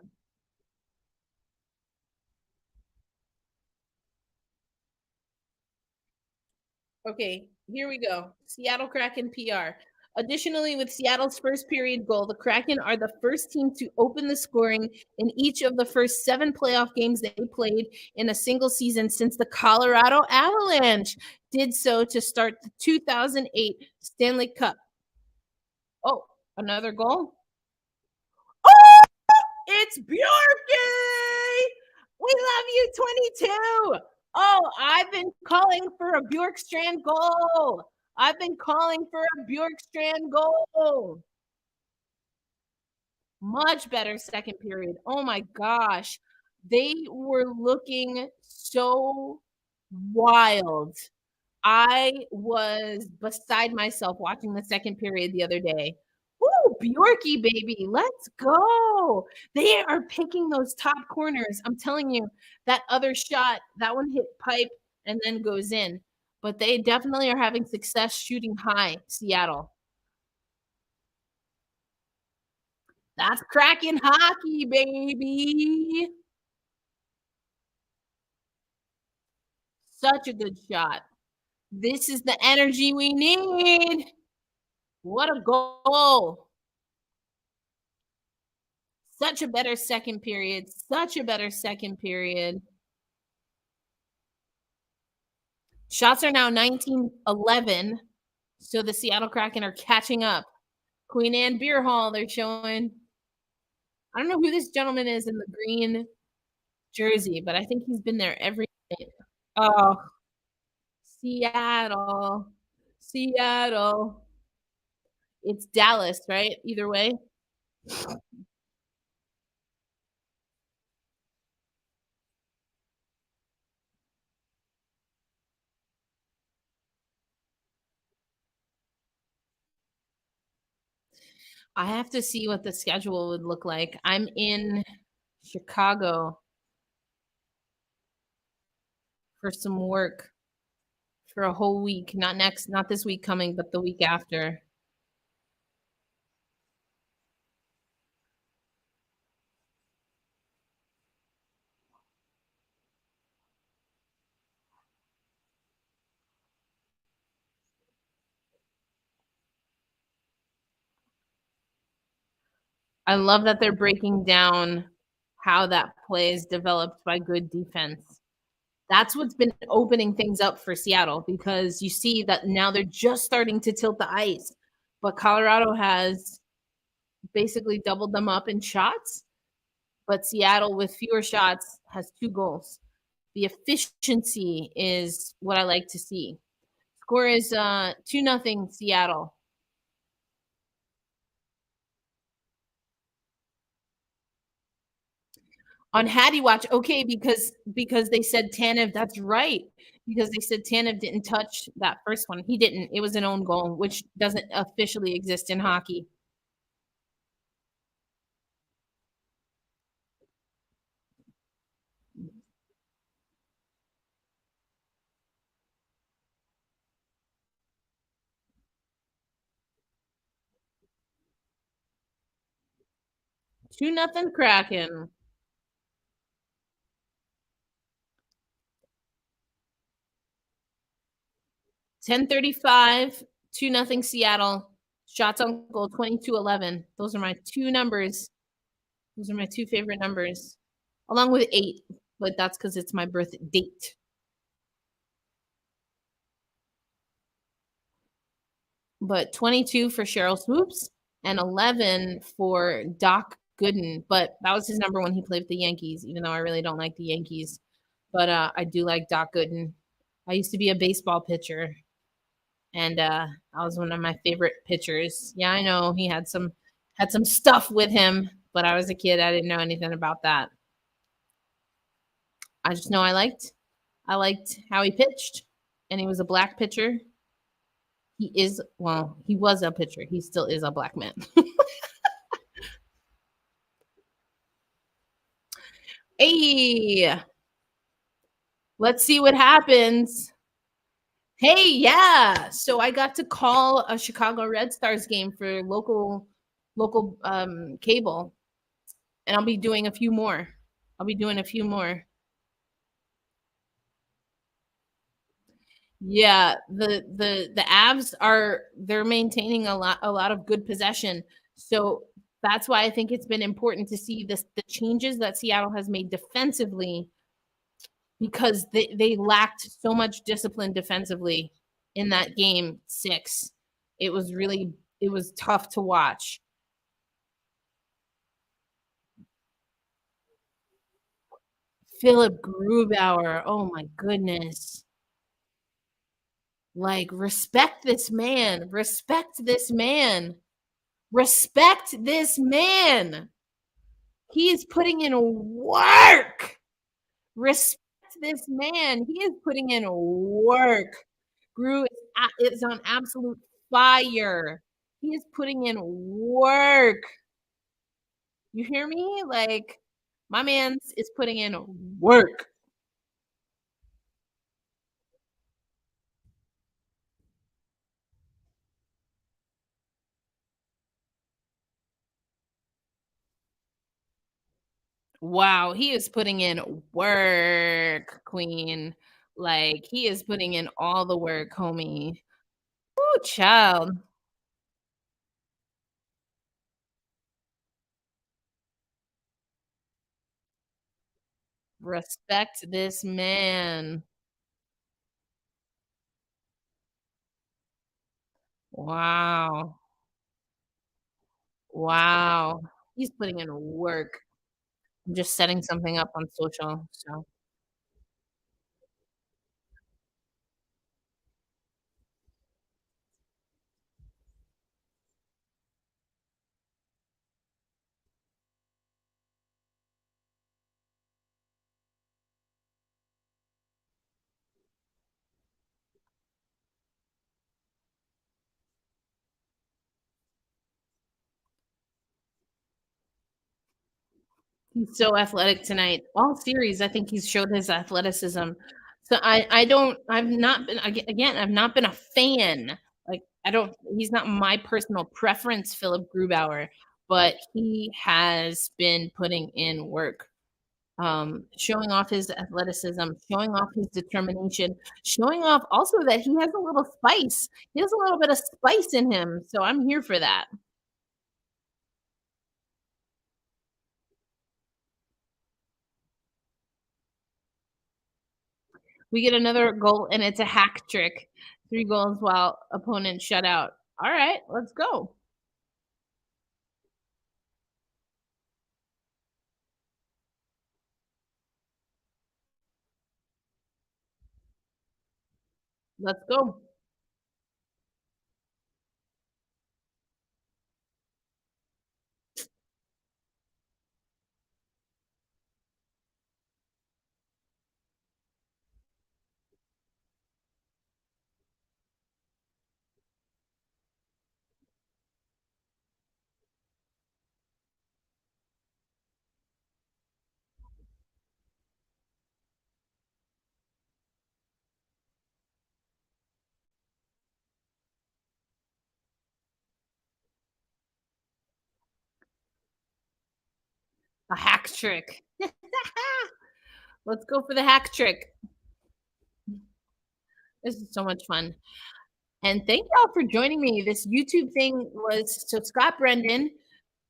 Okay, here we go. Seattle Kraken PR. Additionally, with Seattle's first period goal, the Kraken are the first team to open the scoring in each of the first 7 playoff games they played in a single season since the Colorado Avalanche did so to start the 2008 Stanley Cup. Oh, another goal? Oh, it's Bjorky! We love you, 22. Oh, I've been calling for a Bjorkstrand goal. I've been calling for a Bjorkstrand goal. Much better second period. Oh my gosh. They were looking so wild. I was beside myself watching the second period the other day. Woo, Bjorky, baby, let's go. They are picking those top corners. I'm telling you, that other shot, that one hit pipe and then goes in. But they definitely are having success shooting high, Seattle. That's cracking hockey, baby. Such a good shot. This is the energy we need. What a goal. Such a better second period. Such a better second period. Shots are now 19-11. So the Seattle Kraken are catching up. Queen Anne Beer Hall, they're showing. I don't know who this gentleman is in the green jersey, but I think he's been there every night. Oh, Seattle. Seattle. It's Dallas, right? Either way. I have to see what the schedule would look like. I'm in Chicago for some work for a whole week. Not this week coming, but the week after. I love that they're breaking down how that play is developed by good defense. That's what's been opening things up for Seattle because you see that now they're just starting to tilt the ice, but Colorado has basically doubled them up in shots, but Seattle with fewer shots has 2 goals. The efficiency is what I like to see. Score is 2-0 Seattle. On Hattie Watch, okay, because they said Tanev, that's right. Because they said Tanev didn't touch that first one. He didn't. It was an own goal, which doesn't officially exist in hockey. Two nothing Kraken. 10:35. 2-0 Seattle. Shots on goal 22-11. Those are my two numbers. Those are my two favorite numbers, along with 8. But that's because it's my birth date. But 22 for Cheryl Swoops and 11 for Doc Gooden. But that was his number when he played with the Yankees, even though I really don't like the Yankees. But I do like Doc Gooden. I used to be a baseball pitcher, and I was one of my favorite pitchers. Yeah, I know he had some stuff with him, but I was a kid. I didn't know anything about that. I just know I liked how he pitched, and he was a black pitcher. He was a pitcher. He still is a black man. Hey, let's see what happens. Hey, yeah. So I got to call a Chicago Red Stars game for local cable, and I'll be doing a few more. I'll be doing a few more. Yeah, the Avs they're maintaining a lot of good possession. So that's why I think it's been important to see the changes that Seattle has made defensively because they lacked so much discipline defensively in that game 6. It was tough to watch. Philip Grubauer, oh my goodness. Like, respect this man. Respect this man. Respect this man. He is putting in work. Respect this man. He is putting in work. Gru is on absolute fire. He is putting in work. You hear me? Like, my man is putting in work. Wow, he is putting in work, queen. Like, he is putting in all the work, homie. Ooh, child. Respect this man. Wow. Wow. He's putting in work. I'm just setting something up on social, so he's so athletic tonight. All series, I think he's showed his athleticism. So I don't I've not been again, I've not been a fan. Like, I don't he's not my personal preference, Philip Grubauer, but he has been putting in work. Showing off his athleticism, showing off his determination, showing off also that he has a little spice. He has a little bit of spice in him, so I'm here for that. We get another goal, and it's a hack trick. 3 goals while opponent shut out. All right, let's go. Let's go. A hack trick. Let's go for the hack trick. This is so much fun. And thank y'all for joining me. This YouTube thing was so Scott Brendan,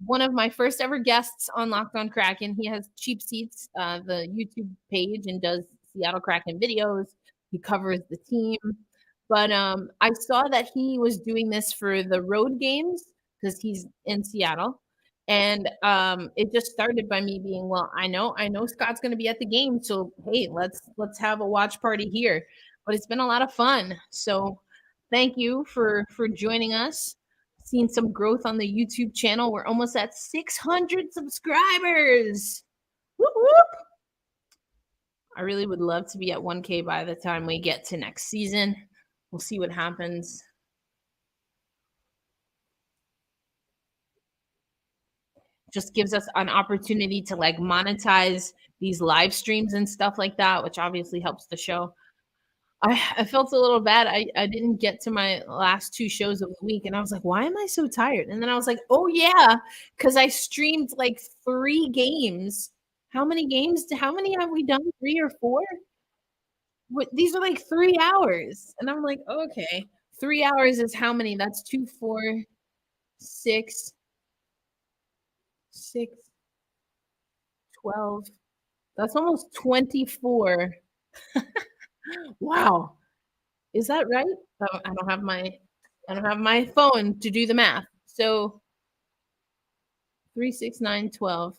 one of my first ever guests on Locked On Kraken. He has Cheap Seats, the YouTube page, and does Seattle Kraken videos. He covers the team. But I saw that he was doing this for the road games because he's in Seattle. And it just started by me being, well, I know Scott's going to be at the game, so hey, let's have a watch party here. But it's been a lot of fun. So thank you for joining us. Seen some growth on the YouTube channel. We're almost at 600 subscribers. Whoop, whoop. I really would love to be at 1K by the time we get to next season. We'll see what happens. Just gives us an opportunity to like monetize these live streams and stuff like that, which obviously helps the show. I felt a little bad. I didn't get to my last 2 shows of the week, and I was like, "Why am I so tired?" And then I was like, "Oh, yeah, because I streamed, like, 3 games." How many have we done? 3 or 4? these are like 3 hours. And I'm like, "Okay, 3 hours is how many? That's 2, 4, 6, 6, 12. That's almost 24. Wow. Is that right? I don't have my phone to do the math. So 3, 6, 9, 12.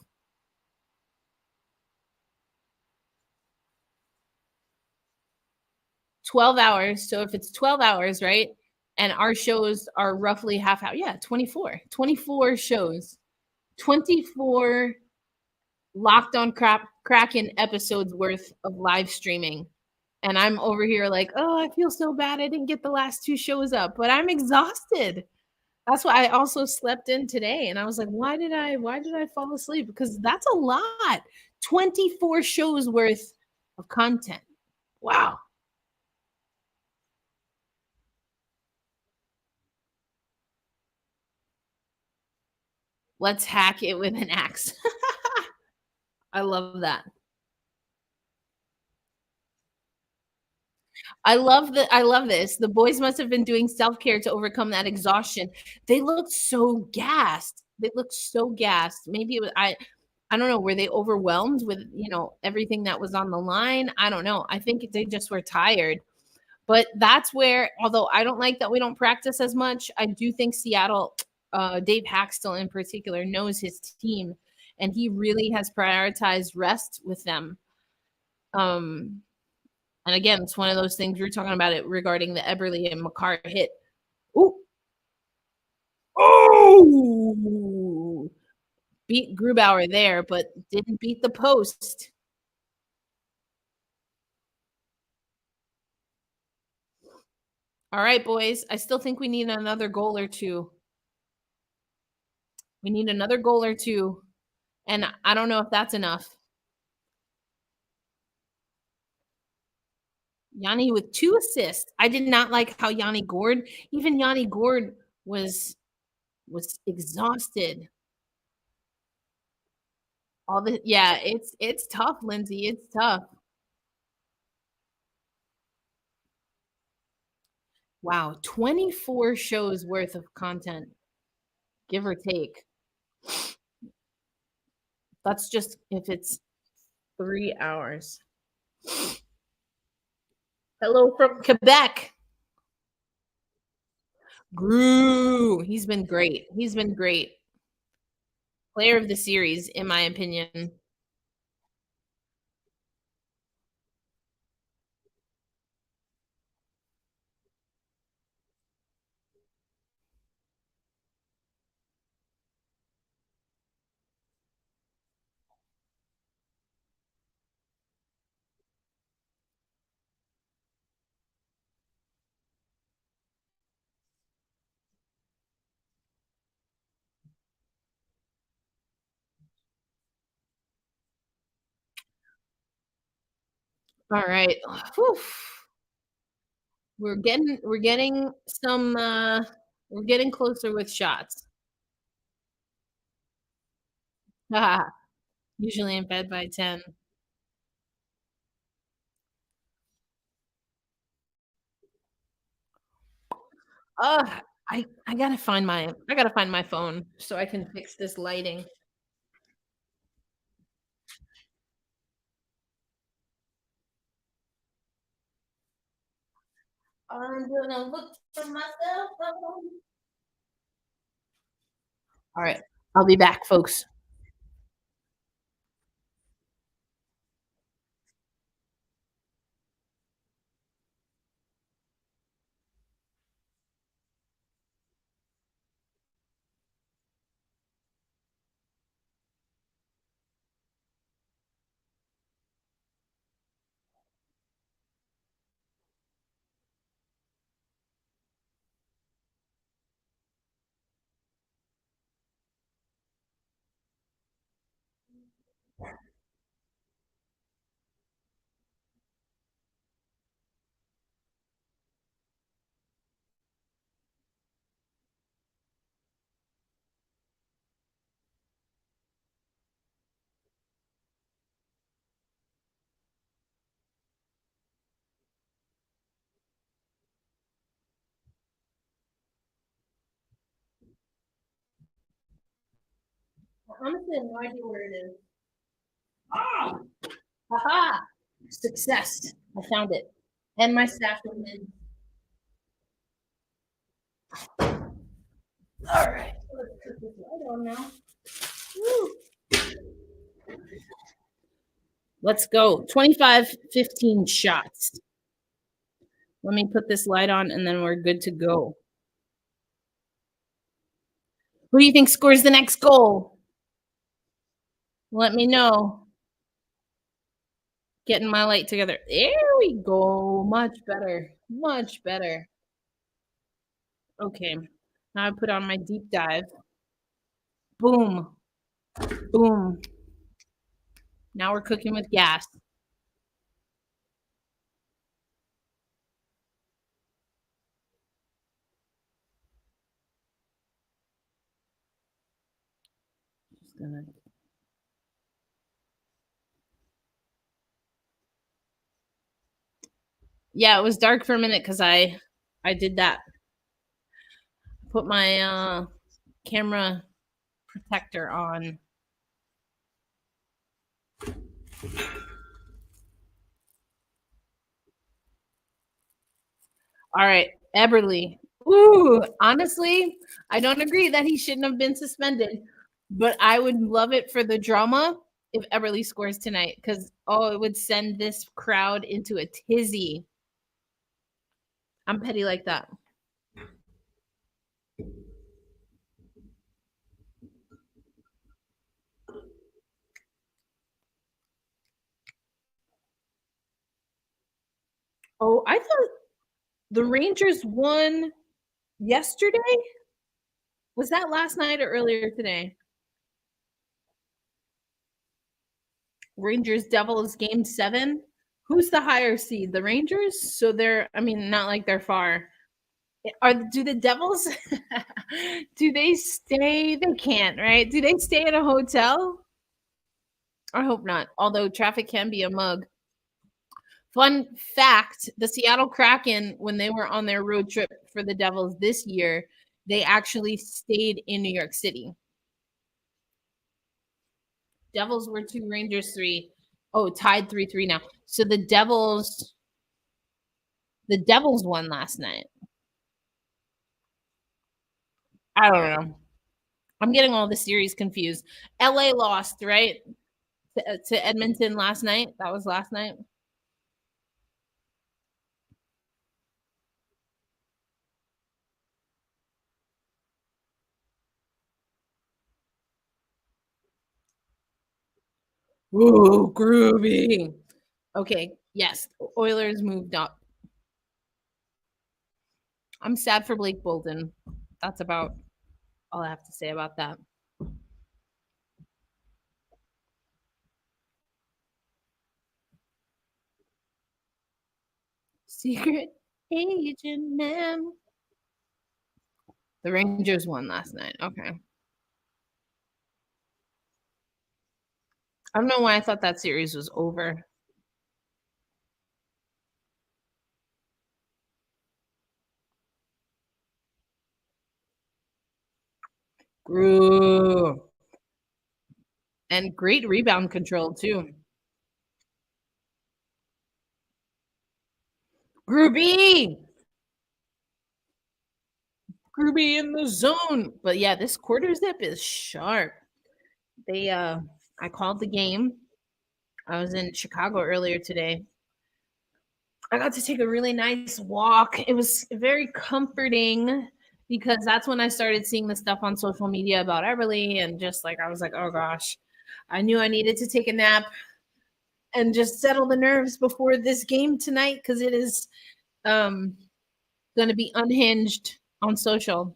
12 hours. So if it's 12 hours, right? And our shows are roughly half hour. Yeah, 24. 24 shows. 24 locked on Kraken episodes worth of live streaming. And I'm over here like, oh, I feel so bad. I didn't get the last two shows up, but I'm exhausted. That's why I also slept in today. And I was like, why did I fall asleep? Because that's a lot. 24 shows worth of content. Wow. Let's hack it with an axe. I love that. I love this. The boys must have been doing self-care to overcome that exhaustion. They looked so gassed. They looked so gassed. Maybe it was I don't know, were they overwhelmed with, everything that was on the line? I don't know. I think they just were tired. But that's where, although I don't like that we don't practice as much, I do think Seattle, Dave Haxtell in particular, knows his team, and he really has prioritized rest with them. Um, and again, it's one of those things we were talking about it regarding the Eberle and Makar hit. Ooh, oh, beat Grubauer there, but didn't beat the post. All right, boys. I still think we need another goal or two. We need another goal or two, and I don't know if that's enough. Yanni with 2 assists. I did not like how Yanni Gord, even Yanni Gord was exhausted. All the yeah, it's tough, Lindsay. It's tough. Wow, 24 shows worth of content, give or take. That's just if it's 3 hours. Hello from Quebec. Gru. He's been great. He's been great. Player of the series, in my opinion. All right. Whew. We're getting some we're getting closer with shots. Usually in bed by 10. Ugh, I gotta find my phone so I can fix this lighting. I'm gonna look for my cell phone. All right. I'll be back, folks. I honestly have no idea where it is. Ah, haha! Success. I found it. And my stash of mids. All right. Let's put this light on now. Woo. Let's go. 25, 15 shots. Let me put this light on and then we're good to go. Who do you think scores the next goal? Let me know. Getting my light together. There we go. Much better. Much better. Okay. Now I put on my deep dive. Boom. Boom. Now we're cooking with gas. Just gonna Yeah, it was dark for a minute because I did that. Put my camera protector on. All right, Eberly. Ooh, honestly, I don't agree that he shouldn't have been suspended, but I would love it for the drama if Eberly scores tonight because it would send this crowd into a tizzy. I'm petty like that. Oh, I thought the Rangers won yesterday. Was that last night or earlier today? Rangers Devils game 7. Who's the higher seed? The Rangers? So they're I mean not like they're far. Do the Devils do they stay they can't, right? Do they stay at a hotel? I hope not. Although traffic can be a mug. Fun fact, the Seattle Kraken when they were on their road trip for the Devils this year, they actually stayed in New York City. Devils were 2, Rangers 3. Oh, tied 3-3 now. So the Devils won last night. I don't know. I'm getting all the series confused. LA lost, right? To Edmonton last night. That was last night. Ooh, groovy. Okay, yes. Oilers moved up. I'm sad for Blake Bolton. That's about all I have to say about that. Secret agent man. The Rangers won last night. Okay. I don't know why I thought that series was over. Groove. And great rebound control, too. Groovy. Groovy in the zone. But yeah, this quarter zip is sharp. I called the game. I was in Chicago earlier today. I got to take a really nice walk. It was very comforting because that's when I started seeing the stuff on social media about Everly and just like I was like, oh gosh, I knew I needed to take a nap and just settle the nerves before this game tonight because it is um, going to be unhinged on social.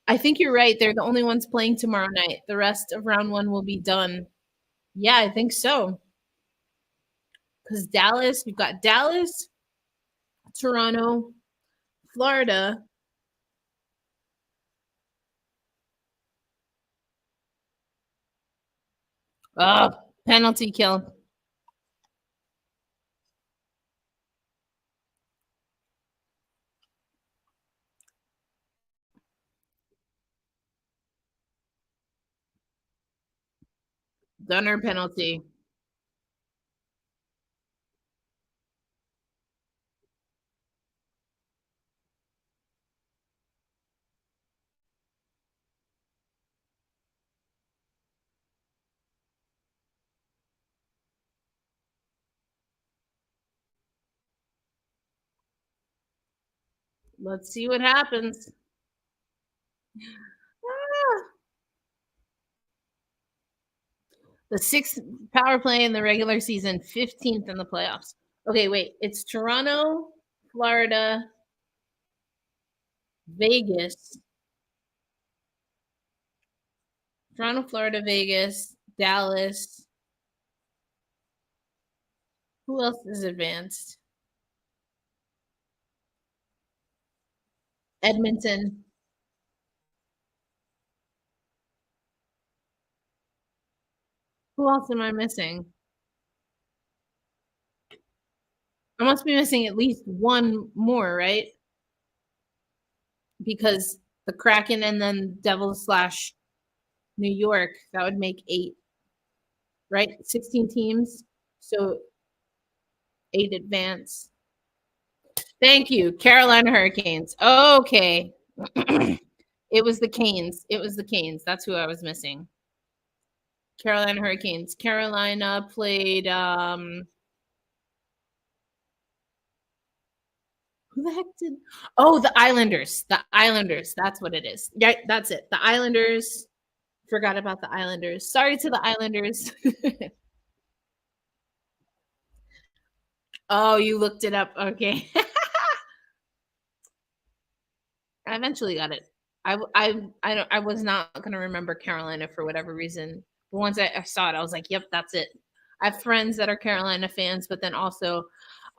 I think you're right. They're the only ones playing tomorrow night. The rest of round one will be done. Yeah, I think so. Because we've got Dallas, Toronto, Florida. Oh, penalty kill. Gunner penalty. Let's see what happens. Ah, the sixth power play in the regular season, 15th in the playoffs. Okay, wait. It's Toronto, Florida, Vegas. Toronto, Florida, Vegas, Dallas. Who else is advanced? Edmonton. Who else am I missing? I must be missing at least one more, right? Because the Kraken and then Devils slash New York, that would make eight, right? 16 teams. So eight advance. Thank you. Carolina Hurricanes. Okay. It was the Canes. It was the Canes. That's who I was missing. Carolina Hurricanes. Carolina played who the heck did Oh, the Islanders. The Islanders. That's what it is. Yeah, that's it. The Islanders. Forgot about the Islanders. Sorry to the Islanders. Oh, you looked it up. Okay. I eventually got it. I was not gonna remember Carolina for whatever reason. But once I saw it, I was like, "Yep, that's it." I have friends that are Carolina fans, but then also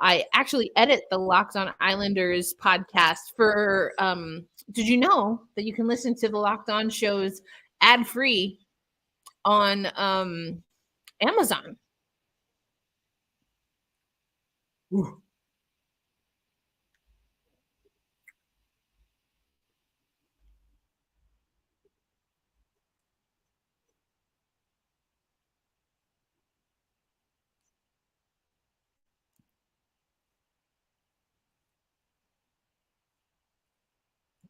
I actually edit the Locked On Islanders podcast for. Did you know that you can listen to the Locked On shows ad free on Amazon? Ooh.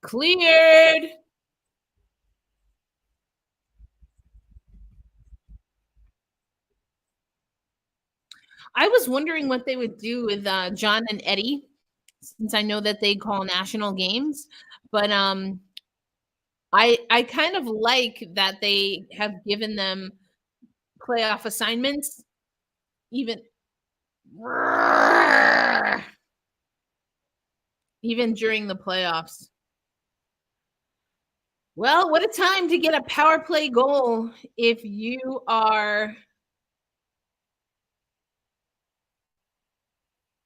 Cleared. I was wondering what they would do with John and Eddie, since I know that they call national games. But I kind of like that they have given them playoff assignments, even even during the playoffs. Well, what a time to get a power play goal if you are.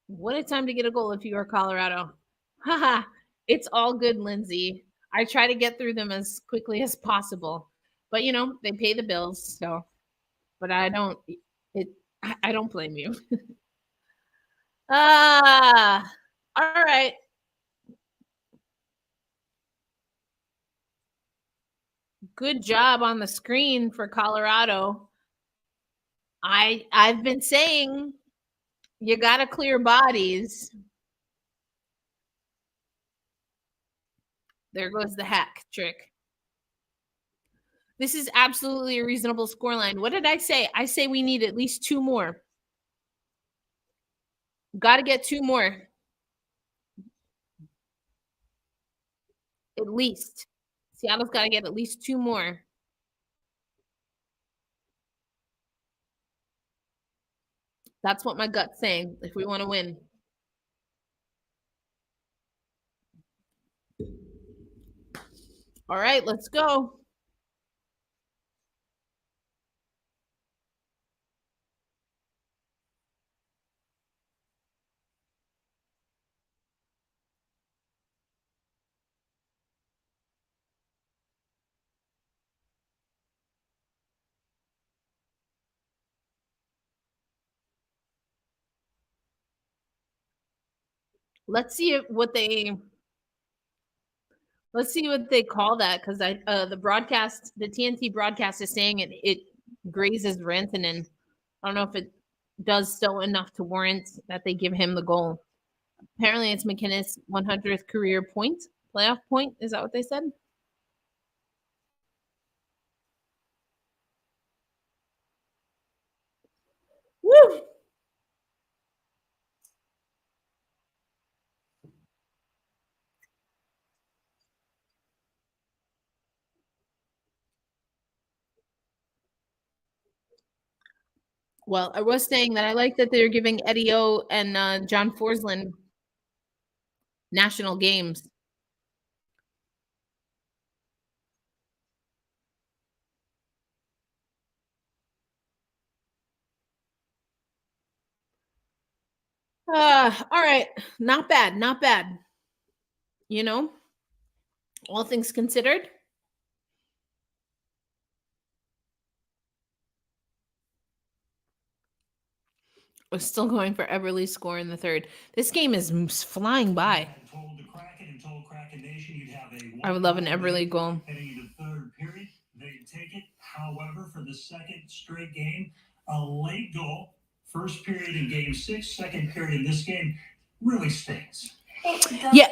What a time to get a goal if you are Colorado. Haha, it's all good, Lindsay. I try to get through them as quickly as possible, but they pay the bills, so. But I don't. It. I don't blame you. Ah, all right. Good job on the screen for Colorado. I've been saying you got to clear bodies. There goes the hack trick. This is absolutely a reasonable scoreline. What did I say? I say we need at least two more. Got to get two more. At least. Seattle's got to get at least two more. That's what my gut's saying if we want to win. All right, let's go. Let's see what they call that, because the TNT broadcast is saying it grazes Rantanen. I don't know if it does so enough to warrant that they give him the goal. Apparently, it's McKinnis' 100th career point, playoff point. Is that what they said? Woo! Well, I was saying that I like that they're giving Eddie O and John Forsland national games. All right. Not bad. Not bad. You know, all things considered, we're still going for Everly's score in the third. This game is flying by. I would love an Everly goal. Heading into the third period, they take it. However, for the second straight game, a late goal. First period in game six, second period in this game really stings. Yeah.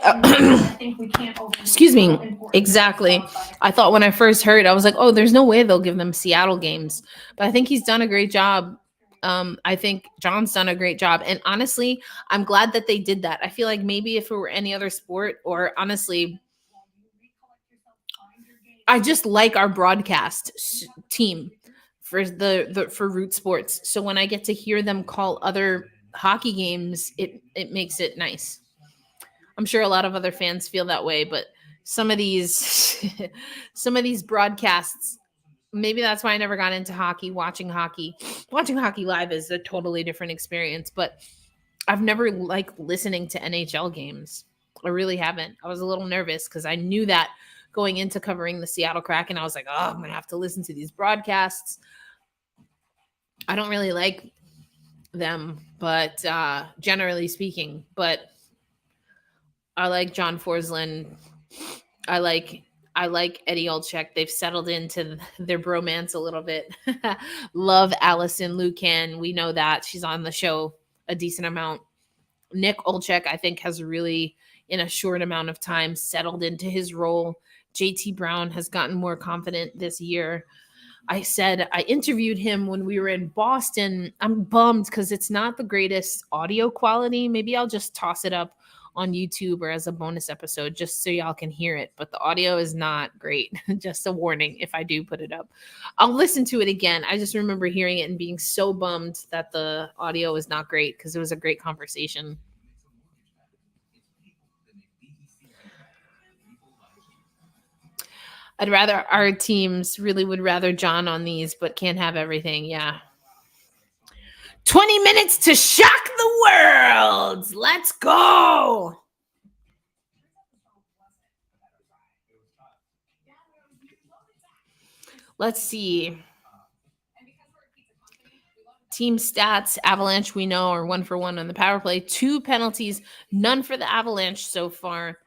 Excuse me. Exactly. I thought when I first heard, I was like, oh, there's no way they'll give them Seattle games. But I think he's done a great job. I think John's done a great job. And honestly, I'm glad that they did that. I feel like maybe if it were any other sport, or honestly, I just like our broadcast team for the for Root Sports. So when I get to hear them call other hockey games, it makes it nice. I'm sure a lot of other fans feel that way, but some of these some of these broadcasts, maybe that's why I never got into hockey. Watching hockey live is a totally different experience, but I've never liked listening to NHL games. I really haven't. I was a little nervous because I knew that going into covering the Seattle Kraken, I was like, oh, I'm gonna have to listen to these broadcasts. I don't really like them, but generally speaking, but I like John Forsland. I like I like Eddie Olczyk. They've settled into their bromance a little bit. Love Allison Lucan. We know that she's on the show a decent amount. Nick Olczyk, I think, has really, in a short amount of time, settled into his role. JT Brown has gotten more confident this year. I interviewed him when we were in Boston. I'm bummed because it's not the greatest audio quality. Maybe I'll just toss it up on YouTube or as a bonus episode just so y'all can hear it. But the audio is not great. Just a warning if I do put it up. I'll listen to it again. I just remember hearing it and being so bummed that the audio is not great because it was a great conversation. I'd rather our teams really would rather John on these, but can't have everything. Yeah. 20 minutes to shock the world. Let's go. Let's see. Team stats, Avalanche, we know, are 1-for-1 on the power play. 2 penalties, none for the Avalanche so far.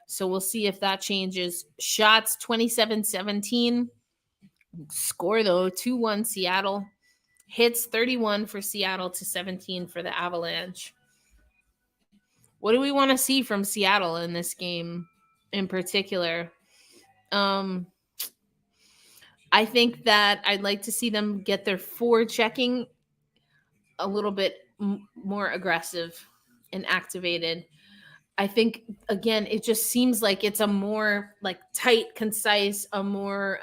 So we'll see if that changes. Shots, 27-17. Score, though, 2-1 Seattle. Hits, 31 for Seattle to 17 for the Avalanche. What do we want to see from Seattle in this game in particular? Um, I think that I'd like to see them get their forward checking a little bit more aggressive and activated. I think again, it just seems like it's a more like tight, concise, a more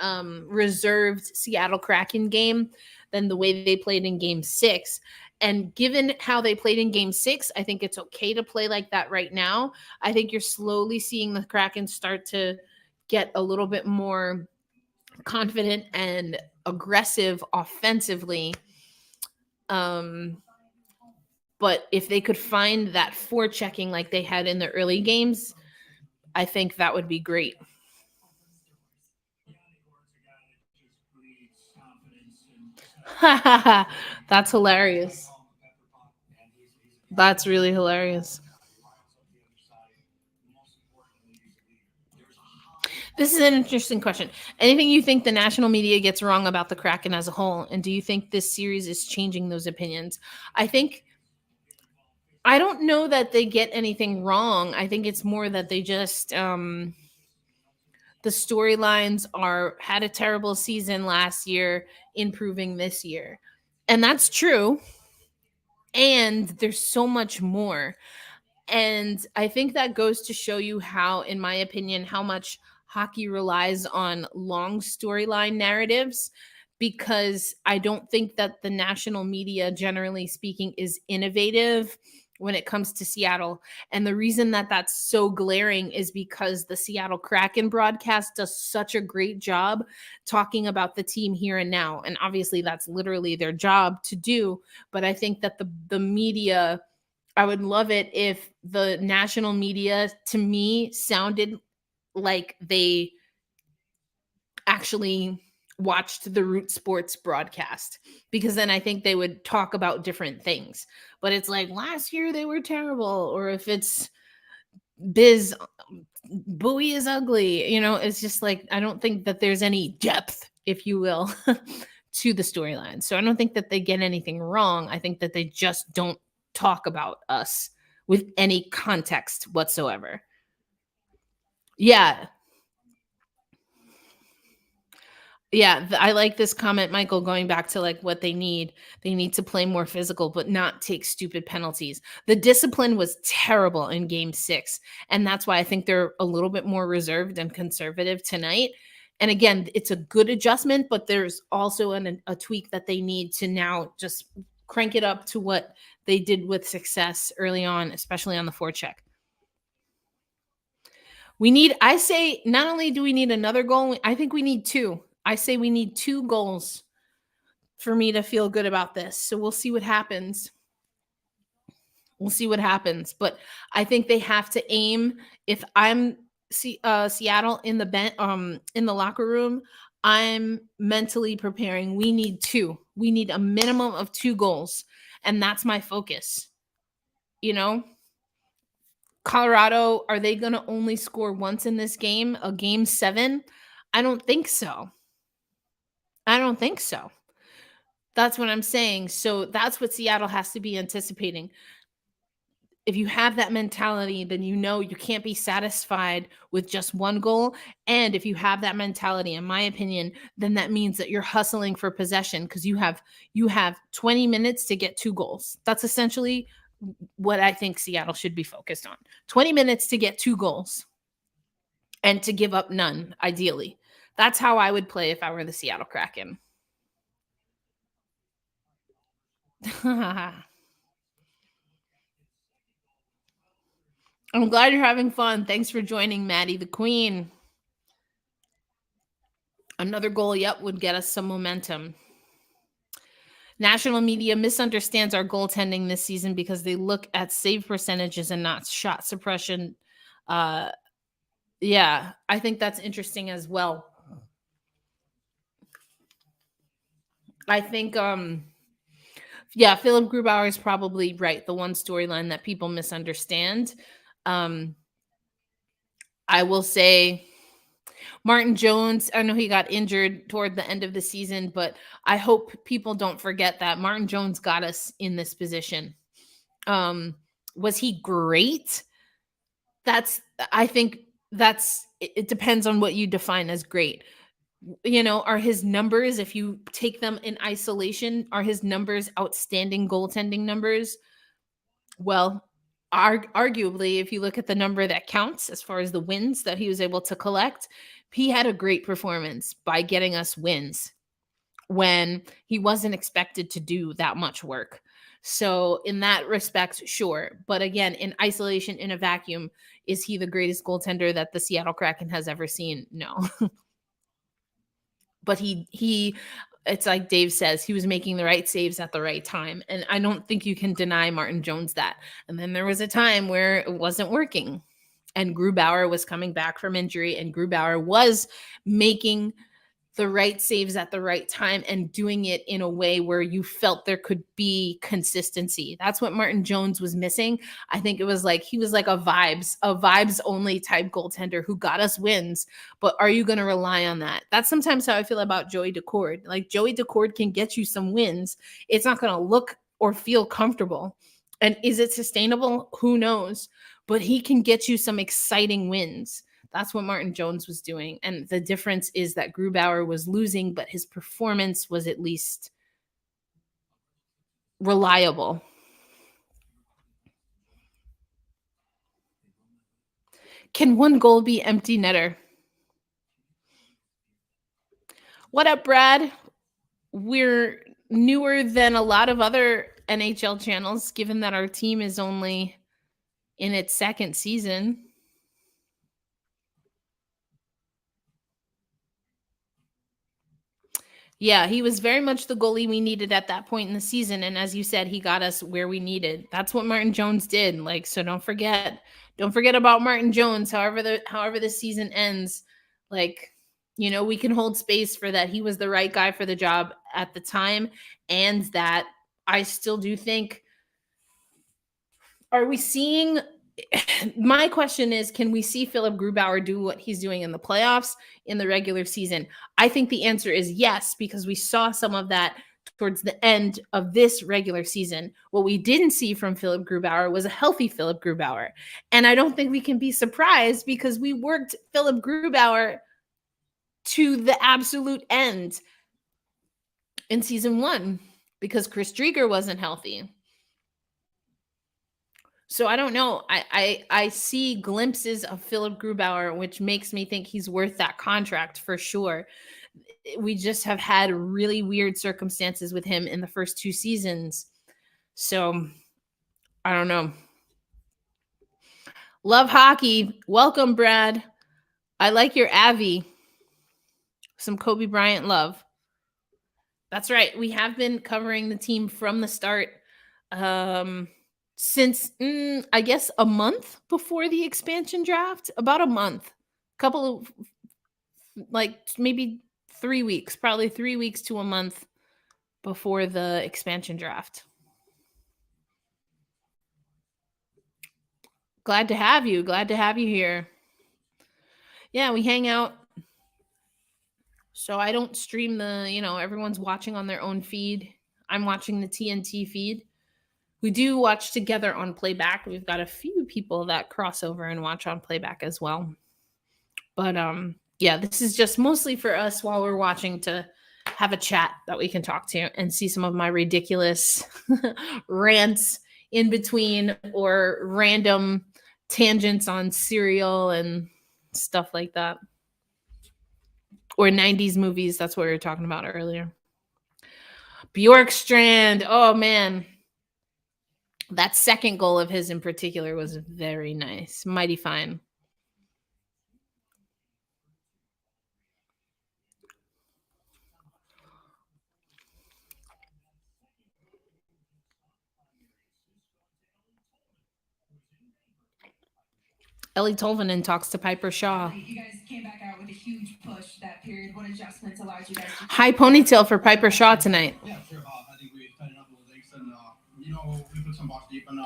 reserved Seattle Kraken game than the way they played in Game 6. And given how they played in Game 6, I think it's okay to play like that right now. I think you're slowly seeing the Kraken start to get a little bit more confident and aggressive offensively. But if they could find that forechecking like they had in the early games, I think that would be great. That's hilarious. That's really hilarious. This is an interesting question. Anything you think the national media gets wrong about the Kraken as a whole? And do you think this series is changing those opinions? I think, I don't know that they get anything wrong. I think it's more that they just, the storylines are had a terrible season last year, improving this year. And that's true. And there's so much more. And I think that goes to show you how, in my opinion, how much hockey relies on long storyline narratives, because I don't think that the national media, generally speaking, is innovative when it comes to Seattle. And the reason that that's so glaring is because the Seattle Kraken broadcast does such a great job talking about the team here and now. And obviously, that's literally their job to do. But I think that the media, I would love it if the national media, to me, sounded like they actually watched the Root Sports broadcast, because then I think they would talk about different things. But it's like last year they were terrible, or if it's Biz Bowie is ugly, it's just like I don't think that there's any depth, if you will, to the storyline. So I don't think that they get anything wrong. I think that they just don't talk about us with any context whatsoever. Yeah. Yeah, I like this comment, Michael, going back to like what they need. They need to play more physical, but not take stupid penalties. The discipline was terrible in game 6. And that's why I think they're a little bit more reserved and conservative tonight. And again, it's a good adjustment, but there's also a tweak that they need to now just crank it up to what they did with success early on, especially on the forecheck. I say, not only do we need another goal, I think we need two. I say we need 2 goals for me to feel good about this. So we'll see what happens. We'll see what happens. But I think they have to aim. If I'm Seattle in the locker room, I'm mentally preparing. We need 2. We need a minimum of 2 goals. And that's my focus. You know, Colorado, are they going to only score once in this game, a game 7? I don't think so. I don't think so. That's what I'm saying. So that's what Seattle has to be anticipating. If you have that mentality, then you can't be satisfied with just 1 goal. And if you have that mentality, in my opinion, then that means that you're hustling for possession, because you have 20 minutes to get 2 goals. That's essentially what I think Seattle should be focused on. 20 minutes to get 2 goals and to give up none, ideally. That's how I would play if I were the Seattle Kraken. I'm glad you're having fun. Thanks for joining, Maddie the Queen. Another goal, yep, would get us some momentum. National media misunderstands our goaltending this season because they look at save percentages and not shot suppression. Yeah, I think that's interesting as well. I think, yeah, Philip Grubauer is probably right. The one storyline that people misunderstand. I will say Martin Jones, I know he got injured toward the end of the season, but I hope people don't forget that Martin Jones got us in this position. Was he great? I think it depends on what you define as great. Are his numbers, if you take them in isolation, are his numbers outstanding goaltending numbers? Well, arguably, if you look at the number that counts as far as the wins that he was able to collect, he had a great performance by getting us wins when he wasn't expected to do that much work. So in that respect, sure. But again, in isolation, in a vacuum, is he the greatest goaltender that the Seattle Kraken has ever seen? No. But it's like Dave says, he was making the right saves at the right time. And I don't think you can deny Martin Jones that. And then there was a time where it wasn't working. And Grubauer was coming back from injury, and Grubauer was making the right saves at the right time and doing it in a way where you felt there could be consistency. That's what Martin Jones was missing. I think it was like he was like a vibes only type goaltender who got us wins. But are you going to rely on that? That's sometimes how I feel about Joey Daccord. Like Joey Daccord can get you some wins. It's not going to look or feel comfortable. And is it sustainable? Who knows? But he can get you some exciting wins. That's what Martin Jones was doing. And the difference is that Grubauer was losing, but his performance was at least reliable. Can one goal be empty netter? What up, Brad? We're newer than a lot of other NHL channels, given that our team is only in its second season. Yeah, he was very much the goalie we needed at that point in the season. And as you said, he got us where we needed. That's what Martin Jones did. Like, so don't forget about Martin Jones. However the season ends, like, you know, we can hold space for that. He was the right guy for the job at the time. And that I still do think, are we seeing my question is, can we see Philip Grubauer do what he's doing in the playoffs in the regular season? I think the answer is yes, because we saw some of that towards the end of this regular season. What we didn't see from Philip Grubauer was a healthy Philip Grubauer. And I don't think we can be surprised because we worked Philip Grubauer to the absolute end in season 1 because Chris Drieger wasn't healthy. So I don't know. I see glimpses of Philip Grubauer, which makes me think he's worth that contract for sure. We just have had really weird circumstances with him in the first 2 seasons. So I don't know. Love hockey. Welcome, Brad. I like your Avi. Some Kobe Bryant love. That's right. We have been covering the team from the start. Since I guess a month before the expansion draft, about a month, couple of like maybe 3 weeks, probably 3 weeks to a month before the expansion draft. Glad to have you. Glad to have you here. Yeah, we hang out. So I don't stream everyone's watching on their own feed. I'm watching the TNT feed. We do watch together on playback. We've got a few people that cross over and watch on playback as well. But yeah, this is just mostly for us while we're watching to have a chat that we can talk to and see some of my ridiculous rants in between or random tangents on cereal and stuff like that. Or 90s movies. That's what we were talking about earlier. Bjorkstrand. Oh, man. That second goal of his in particular was very nice. Mighty fine. Ellie Tolvanen talks to Piper Shaw. You guys came back out with a huge push that period. What adjustments allowed you guys to... High ponytail for Piper Shaw tonight. Yeah, sure. I think we tightened up those legs and, we put some box deep and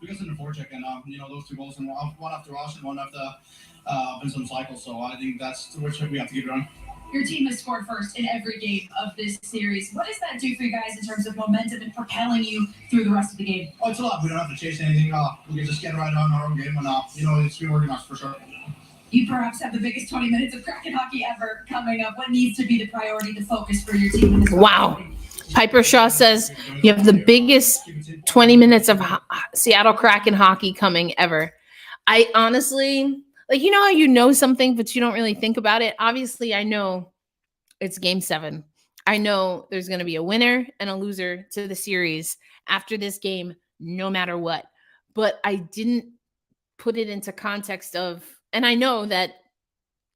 we got in the forecheck and, those 2 goals and one after Ross and one after some cycles. So I think that's which we have to keep it on. Your team has scored first in every game of this series. What does that do for you guys in terms of momentum and propelling you through the rest of the game? Oh, it's a lot. We don't have to chase anything. We can just get right on our own game and, it's been working us for sure. You perhaps have the biggest 20 minutes of Kraken hockey ever coming up. What needs to be the priority, the focus for your team in this? Wow. Piper Shaw says you have the biggest 20 minutes of Seattle Kraken hockey coming ever. I honestly... Like, how you know something, but you don't really think about it. Obviously, I know it's game 7. I know there's going to be a winner and a loser to the series after this game, no matter what. But I didn't put it into context of, and I know that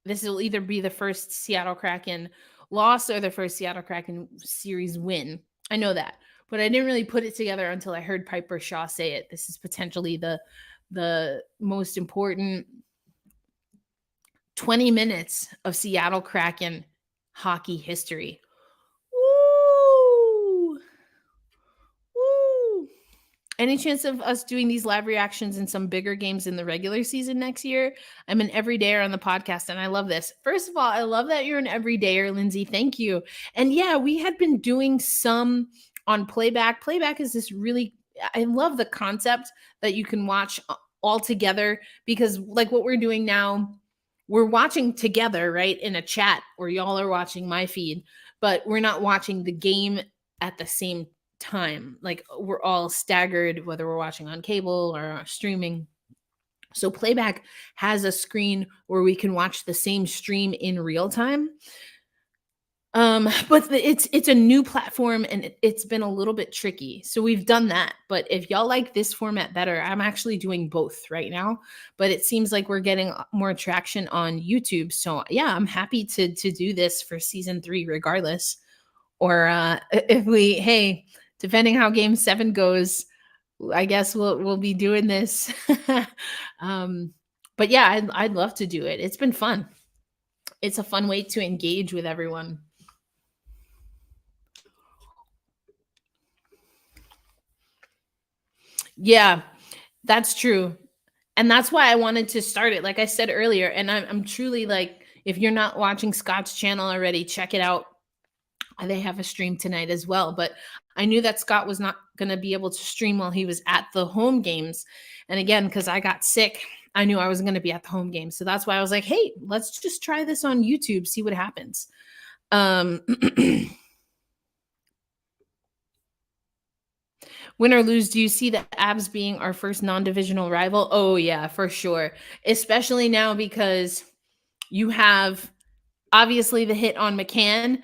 this will either be the first Seattle Kraken loss or the first Seattle Kraken series win. I know that. But I didn't really put it together until I heard Piper Shaw say it. This is potentially the most important 20 minutes of Seattle Kraken hockey history. Woo! Woo! Any chance of us doing these live reactions in some bigger games in the regular season next year? I'm an everydayer on the podcast, and I love this. First of all, I love that you're an everydayer, Lindsay. Thank you. And yeah, we had been doing some on playback. Playback is this really, I love the concept that you can watch all together, because like what we're doing now, we're watching together, right, in a chat, or y'all are watching my feed, but we're not watching the game at the same time. Like we're all staggered, whether we're watching on cable or streaming. So playback has a screen where we can watch the same stream in real time. But it's a new platform, and it's been a little bit tricky. So we've done that. But if y'all like this format better, I'm actually doing both right now. But it seems like we're getting more traction on YouTube. So yeah, I'm happy to do this for season 3, regardless. Or if hey, depending how game 7 goes, I guess we'll be doing this. But yeah, I'd love to do it. It's been fun. It's a fun way to engage with everyone. Yeah, that's true. And that's why I wanted to start it, like I said earlier. And I'm truly like, if you're not watching Scott's channel already, check it out. They have a stream tonight as well. But I knew that Scott was not going to be able to stream while he was at the home games. And again, because I got sick, I knew I wasn't going to be at the home game. So that's why I was like, hey, let's just try this on YouTube, see what happens. Win or lose, do you see the Avs being our first non-divisional rival? Oh, yeah, for sure. Especially now because you have obviously the hit on McCann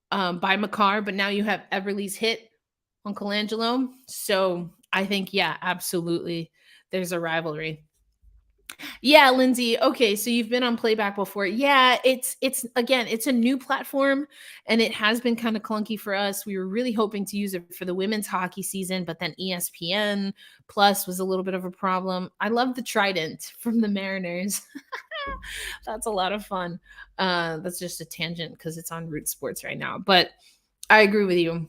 by Makar, but now you have Everly's hit on Colangelo. So I think, yeah, absolutely, there's a rivalry. Yeah, Lindsay. Okay, so you've been on playback before. Yeah, it's again, it's a new platform, and it has been kind of clunky for us. We were really hoping to use it for the women's hockey season, but then ESPN Plus was a little bit of a problem. I love the Trident from the Mariners. That's a lot of fun. That's just a tangent because it's on Root Sports right now, but I agree with you.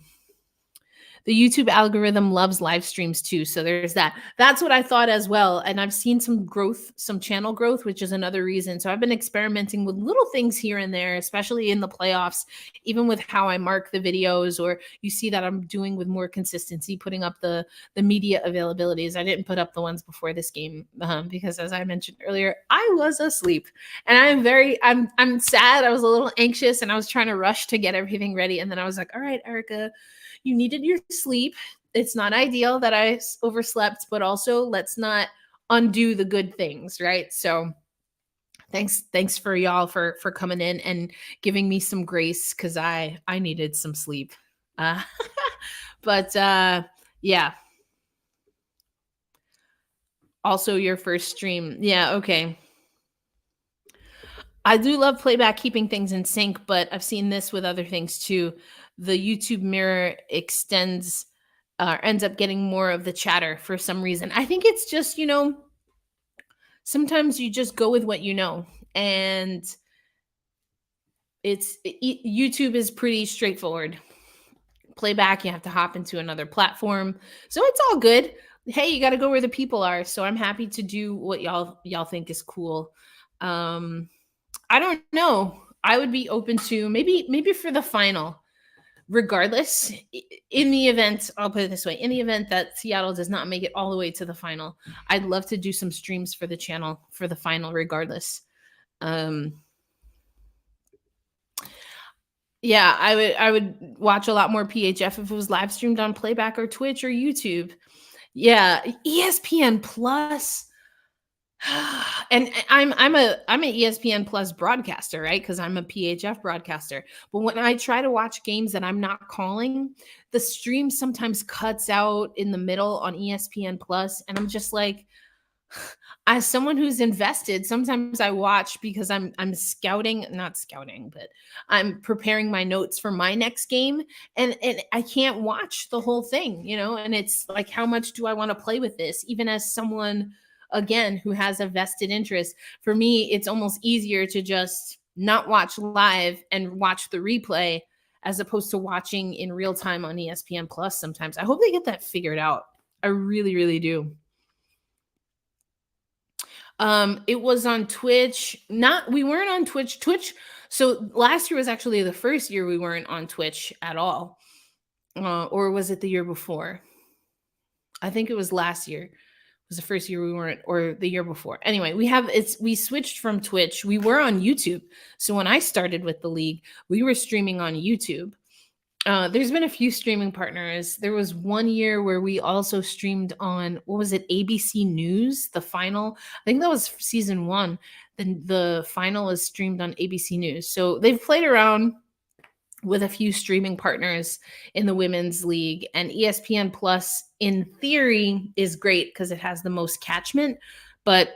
The YouTube algorithm loves live streams too. So there's that. That's what I thought as well. And I've seen some growth, some channel growth, which is another reason. So I've been experimenting with little things here and there, especially in the playoffs, even with how I mark the videos, or you see that I'm doing with more consistency, putting up the media availabilities. I didn't put up the ones before this game because, as I mentioned earlier, I was asleep, and I'm sad. I was a little anxious, and I was trying to rush to get everything ready. And then I was like, all right, Erica, you needed your sleep. It's not ideal that I overslept, but also let's not undo the good things, right? So thanks for y'all for coming in and giving me some grace, because I needed some sleep. But yeah. Also your first stream. Yeah, okay. I do love playback, keeping things in sync, but I've seen this with other things too. The YouTube mirror ends up getting more of the chatter for some reason. I think it's just, sometimes you just go with what you know. And YouTube is pretty straightforward. Playback, you have to hop into another platform. So it's all good. Hey, you got to go where the people are. So I'm happy to do what y'all think is cool. I don't know. I would be open to maybe for the final. Regardless, in the event, I'll put it this way, in the event that Seattle does not make it all the way to the final, I'd love to do some streams for the channel for the final regardless. Yeah, I would watch a lot more PHF if it was live streamed on playback or Twitch or YouTube. Yeah, ESPN Plus. And I'm an ESPN Plus broadcaster, right? Because I'm a PHF broadcaster. But when I try to watch games that I'm not calling, the stream sometimes cuts out in the middle on ESPN Plus, and I'm just like, as someone who's invested, sometimes I watch because I'm not scouting, but I'm preparing my notes for my next game, and I can't watch the whole thing, and it's like, how much do I want to play with this? Even as someone, again, who has a vested interest. For me, it's almost easier to just not watch live and watch the replay as opposed to watching in real time on ESPN Plus sometimes. I hope they get that figured out. I really, really do. It was on Twitch. Not we weren't on Twitch. So last year was actually the first year we weren't on Twitch at all. Or was it the year before? I think it was last year. It was the first year we weren't, or the year before. Anyway, we switched from Twitch. We were on YouTube. So when I started with the league, we were streaming on YouTube. There's been a few streaming partners. There was one year where we also streamed on, what was it, ABC News, the final. I think that was season one. Then the final was streamed on ABC News. So they've played around with a few streaming partners in the women's league, and ESPN Plus in theory is great because it has the most catchment, but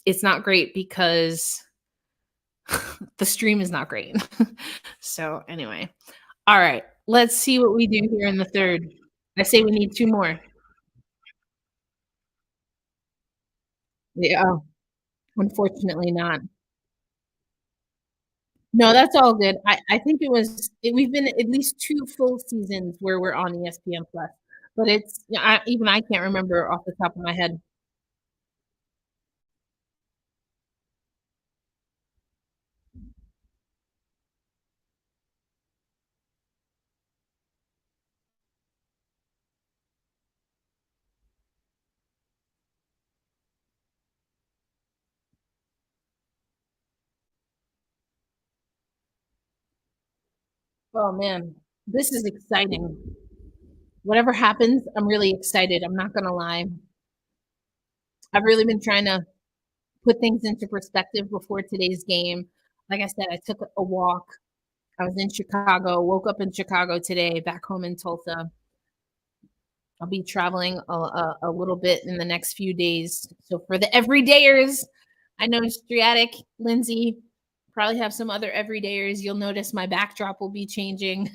it's not great because the stream is not great. So anyway, all right, let's see what we do here in the third. I say we need two more. Yeah, unfortunately not. No, that's all good. I think we've been at least 2 full seasons where we're on ESPN Plus, but it's yeah, even I can't remember off the top of my head. Oh, man, this is exciting. Whatever happens, I'm really excited, I'm not gonna lie. I've really been trying to put things into perspective before today's game. Like I said, I took a walk. I was in Chicago, woke up in Chicago today, back home in Tulsa. I'll be traveling a little bit in the next few days. So for the everydayers, I know Striatic, Lindsay, probably have some other everydayers. You'll notice my backdrop will be changing.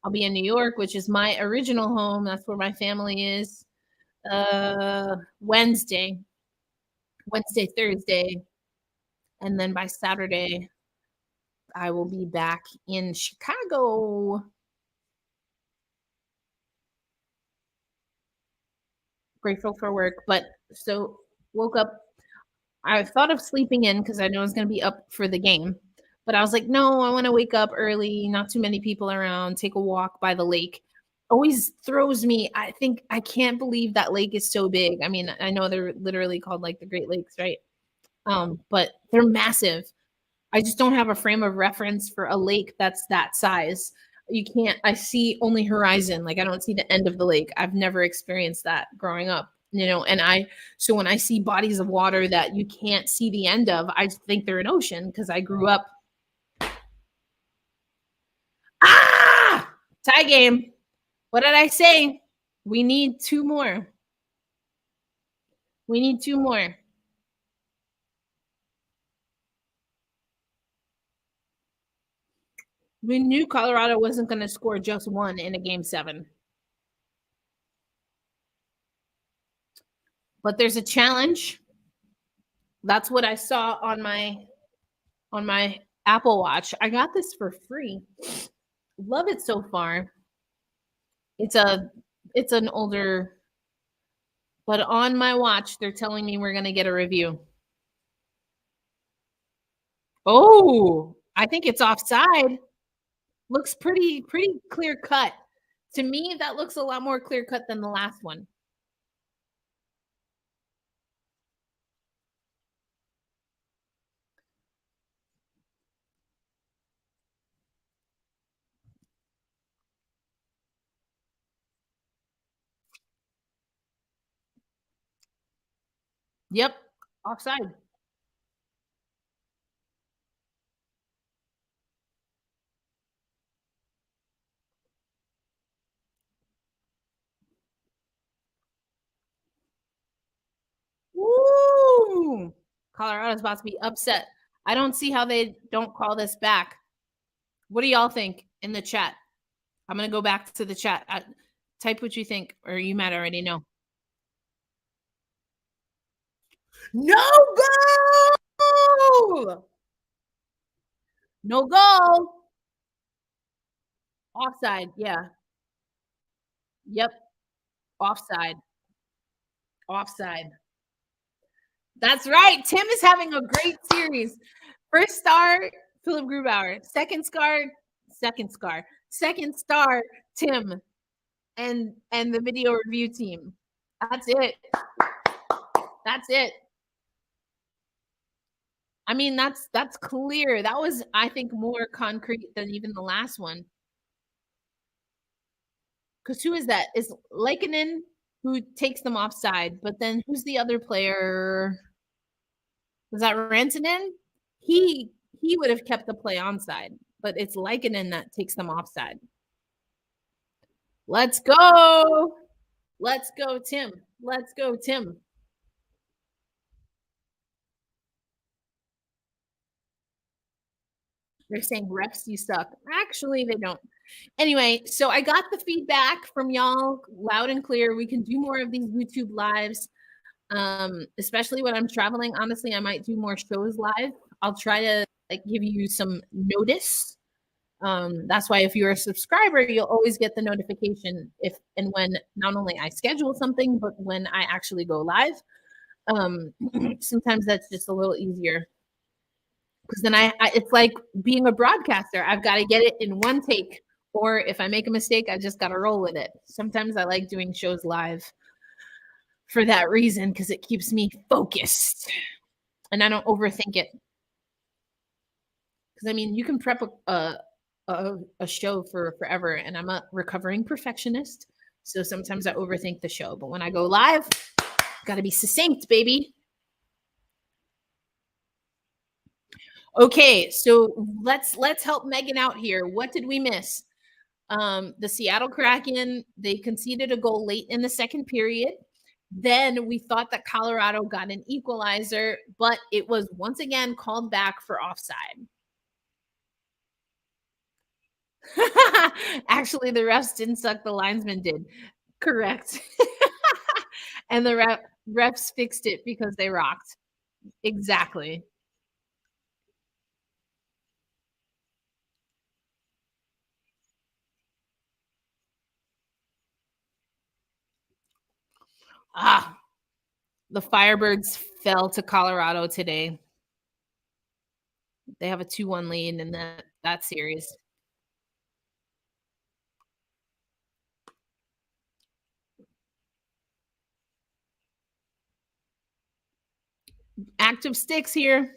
I'll be in New York, which is my original home. That's where my family is. Wednesday, Thursday, and then by Saturday, I will be back in Chicago. Grateful for work, but so woke up. I thought of sleeping in because I know I was going to be up for the game, but I was like, no, I want to wake up early, not too many people around, take a walk by the lake. Always throws me. I think I can't believe that lake is so big. I mean, I know they're literally called like the Great Lakes, right? But they're massive. I just don't have a frame of reference for a lake that's that size. You can't, I see only horizon. Like I don't see the end of the lake. I've never experienced that growing up, so when I see bodies of water that you can't see the end of, I think they're an ocean because I grew up. Ah! Tie game. What did I say? We need two more. We need two more. We knew Colorado wasn't going to score just one in a game 7. But there's a challenge. That's what I saw on my Apple Watch. I got this for free. Love it so far. It's an older, but on my watch they're telling me we're going to get a review. Oh, I think it's offside. Looks pretty clear cut. To me, that looks a lot more clear cut than the last one. Yep, offside. Woo! Colorado's about to be upset. I don't see how they don't call this back. What do y'all think in the chat? I'm going to go back to the chat. Type what you think, or you might already know. No goal! No goal. Offside. Yeah. Yep. Offside. Offside. That's right. Tim is having a great series. First star, Philip Grubauer. Second star, Tim, and the video review team. That's it. That's it. I mean, that's clear. That was, I think, more concrete than even the last one. Because who is that? Is Lakeinen who takes them offside, but then who's the other player? Was that Rantanen? He he would have kept the play onside, but it's Lakeinen that takes them offside. Let's go. Let's go, Tim. Let's go, Tim. They're saying refs, you suck. Actually, they don't. Anyway, so I got the feedback from y'all loud and clear. We can do more of these YouTube lives, especially when I'm traveling. Honestly, I might do more shows live. I'll try to give you some notice. That's why if you're a subscriber, you'll always get the notification if and when not only I schedule something, but when I actually go live. Sometimes that's just a little easier because then it's like being a broadcaster. I've got to get it in one take, or if I make a mistake, I just got to roll with it. Sometimes I like doing shows live for that reason because it keeps me focused and I don't overthink it. Because I mean, you can prep a show for forever, and I'm a recovering perfectionist, so sometimes I overthink the show. But when I go live, got to be succinct, baby. Okay, so let's help Megan out here. What did we miss? The Seattle Kraken, they conceded a goal late in the second period. Then we thought that Colorado got an equalizer, but it was once again called back for offside. Actually, the refs didn't suck. The linesman did. Correct. And the refs fixed it because they rocked. Exactly. The Firebirds fell to Colorado today. They have a 2-1 lead in that series. Active sticks here.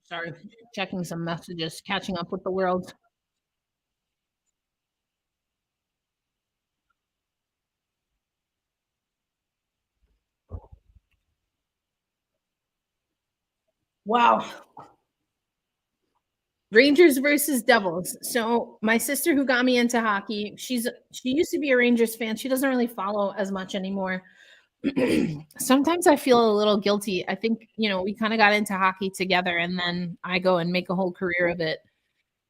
Sorry, checking some messages, catching up with the world. Wow. Rangers versus Devils. So my sister who got me into hockey, she used to be a Rangers fan. She doesn't really follow as much anymore. Sometimes I feel a little guilty. I think, we kind of got into hockey together and then I go and make a whole career of it.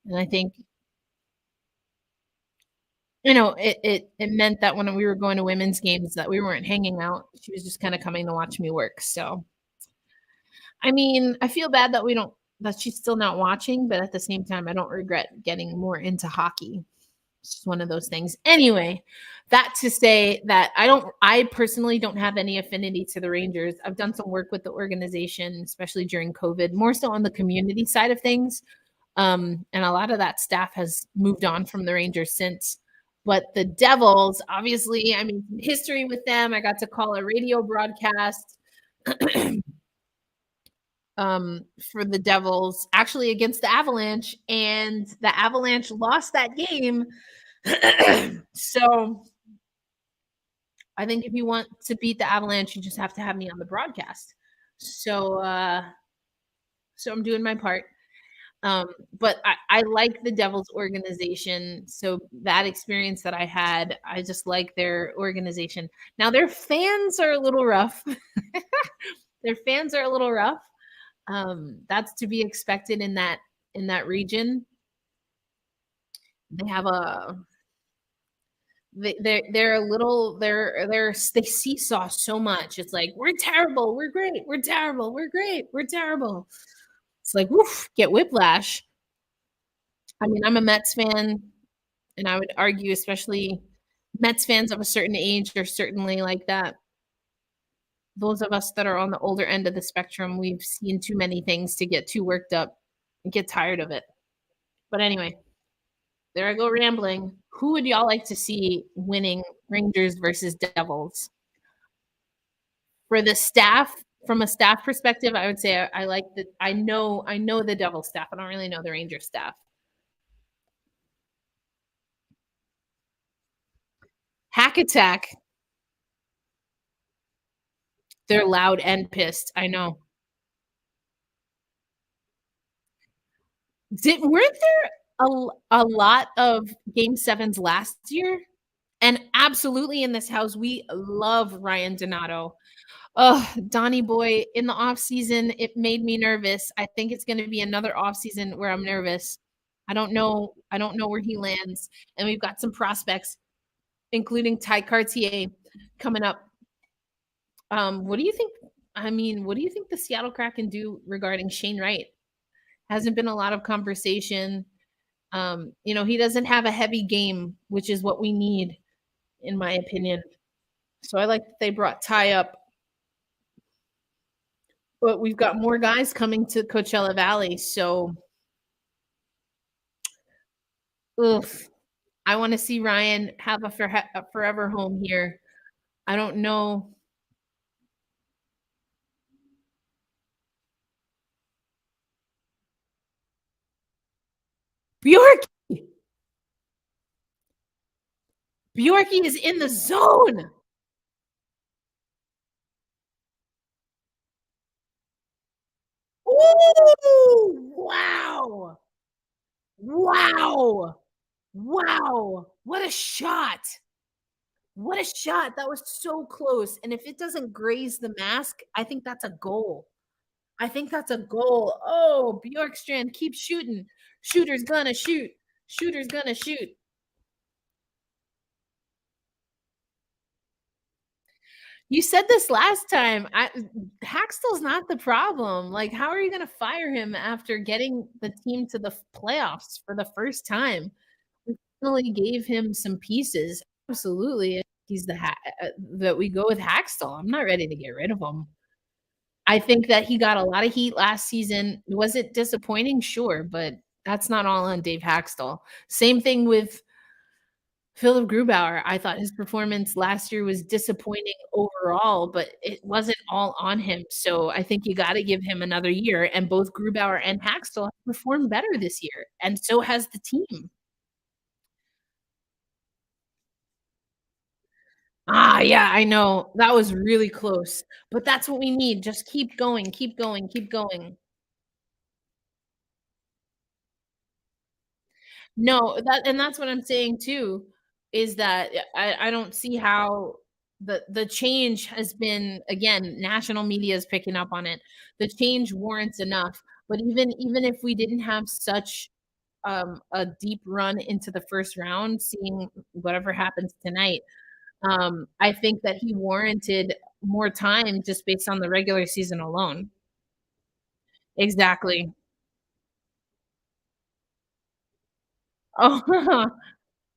And I think, it meant that when we were going to women's games that we weren't hanging out. She was just kind of coming to watch me work. So, I mean, I feel bad that she's still not watching, but at the same time, I don't regret getting more into hockey. It's just one of those things. Anyway, that to say that I personally don't have any affinity to the Rangers. I've done some work with the organization, especially during COVID, more so on the community side of things. And a lot of that staff has moved on from the Rangers since. But the Devils, obviously, I mean, history with them. I got to call a radio broadcast for the Devils, actually against the Avalanche, and the Avalanche lost that game. So I think if you want to beat the Avalanche, you just have to have me on the broadcast. So so I'm doing my part. Um, but I like the Devils organization. So that experience that I had, I just like their organization. Now their fans are a little rough. Their fans are a little rough. That's to be expected in that region. They have a they're a little they seesaw so much. It's like we're terrible, we're great, we're terrible, we're great, we're terrible. It's like woof, get whiplash. I mean, I'm a Mets fan, and I would argue, especially Mets fans of a certain age are certainly like that. Those of us that are on the older end of the spectrum, we've seen too many things to get too worked up and get tired of it. But anyway, there I go rambling. Who would y'all like to see winning Rangers versus Devils? For the staff, from a staff perspective, I would say I like the I know the Devil staff. I don't really know the Ranger staff. Hack Attack, they're loud and pissed. I know. Did weren't there a lot of game sevens last year? And absolutely in this house, we love Ryan Donato. Oh, Donnie boy, in the off season, it made me nervous. I think it's going to be another off season where I'm nervous. I don't know. I don't know where he lands. And we've got some prospects, including Ty Cartier, coming up. What do you think? I mean, what do you think the Seattle Kraken do regarding Shane Wright? Hasn't been a lot of conversation. You know, he doesn't have a heavy game, which is what we need, in my opinion. So I like that they brought Ty up, but we've got more guys coming to Coachella Valley. So, oof, I want to see Ryan have a forever home here. I don't know. Bjork, Bjorky is in the zone. Ooh, wow. Wow. Wow. What a shot. What a shot. That was so close. And if it doesn't graze the mask, I think that's a goal. I think that's a goal. Oh, Bjorkstrand, keep shooting. Shooter's gonna shoot. Shooter's gonna shoot. You said this last time. Haxtell's not the problem. Like, how are you gonna fire him after getting the team to the playoffs for the first time? We finally gave him some pieces. Absolutely, he's that we go with Haxtell. I'm not ready to get rid of him. I think that he got a lot of heat last season. Was it disappointing? Sure, but that's not all on Dave Haxtell. Same thing with Philip Grubauer. I thought his performance last year was disappointing overall, but it wasn't all on him. So I think you got to give him another year. And both Grubauer and Haxtell have performed better this year, and so has the team. Ah, yeah, I know. That was really close, but that's what we need. Just keep going, keep going, keep going. No, that's what I'm saying too, is that I don't see how the change has been again, national media is picking up on it. The change warrants enough, but even if we didn't have such a deep run into the first round, seeing whatever happens tonight, I think that he warranted more time just based on the regular season alone. Exactly. Oh,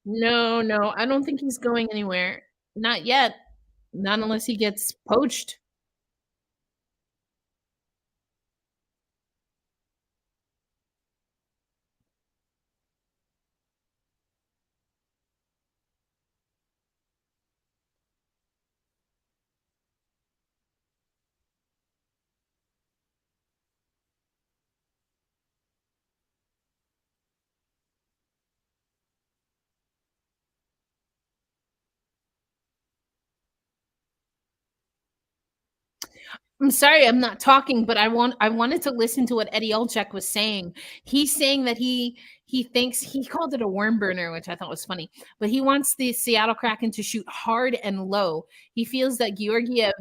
no, no, I don't think he's going anywhere. Not yet. Not unless he gets poached. I'm sorry I'm not talking, but I wanted to listen to what Eddie Olczyk was saying. He's saying that he thinks he called it a worm burner, which I thought was funny, but he wants the Seattle Kraken to shoot hard and low. He feels that Georgiev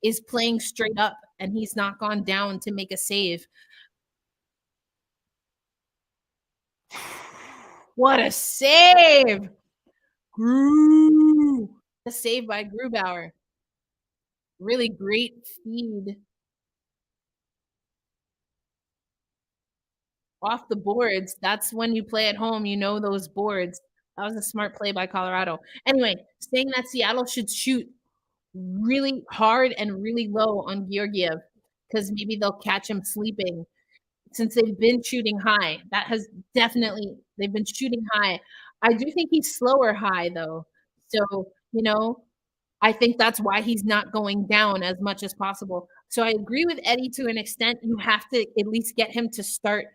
is playing straight up and he's not gone down to make a save. What a save! Grue. A save by Grubauer. Really great feed off the boards. That's when you play at home, you know those boards. That was a smart play by Colorado. Anyway, saying that Seattle should shoot really hard and really low on Georgiev because maybe they'll catch him sleeping since they've been shooting high. That has definitely they've been shooting high. I do think he's slower high though. So, I think that's why he's not going down as much as possible. So I agree with Eddie to an extent. You have to at least get him to start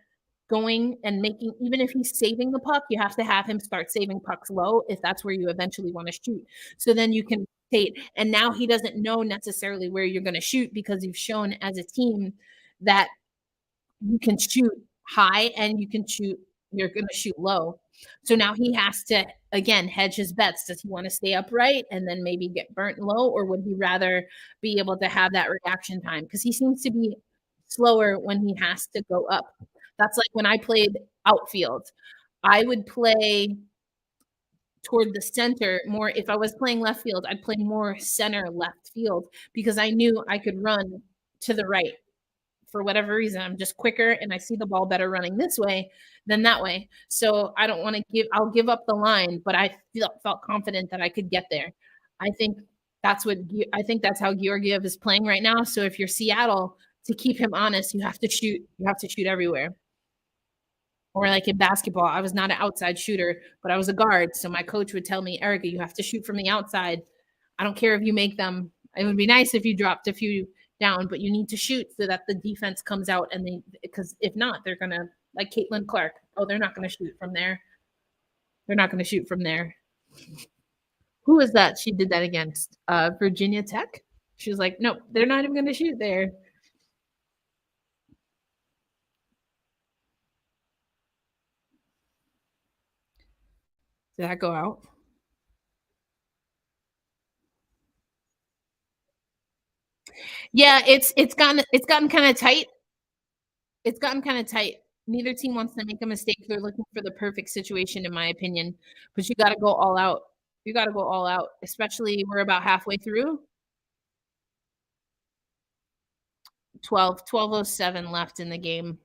going and making, even if he's saving the puck, you have to have him start saving pucks low if that's where you eventually want to shoot. So then you can rotate. And now he doesn't know necessarily where you're going to shoot because you've shown as a team that you can shoot high and you're going to shoot low. So now he has to, again, hedge his bets. Does he want to stay upright and then maybe get burnt low, or would he rather be able to have that reaction time? Because he seems to be slower when he has to go up. That's like when I played outfield. I would play toward the center more. If I was playing left field, I'd play more center left field because I knew I could run to the right for whatever reason. I'm just quicker and I see the ball better running this way than that way. So I don't want to I'll give up the line, but I felt confident that I could get there. I think I think that's how Georgiev is playing right now. So if you're Seattle, to keep him honest, you have to shoot everywhere. Or like in basketball, I was not an outside shooter, but I was a guard. So my coach would tell me, Erica, you have to shoot from the outside. I don't care if you make them. It would be nice if you dropped a few down, but you need to shoot so that the defense comes out because if not, they're gonna like Caitlin Clark. Oh, they're not gonna shoot from there. They're not gonna shoot from there. Who is that? She did that against Virginia Tech. She was like, no, they're not even gonna shoot there. Did that go out? Yeah, it's gotten kind of tight. It's gotten kind of tight. Neither team wants to make a mistake. They're looking for the perfect situation, in my opinion. But you got to go all out. You got to go all out, especially we're about halfway through. 12:07 left in the game.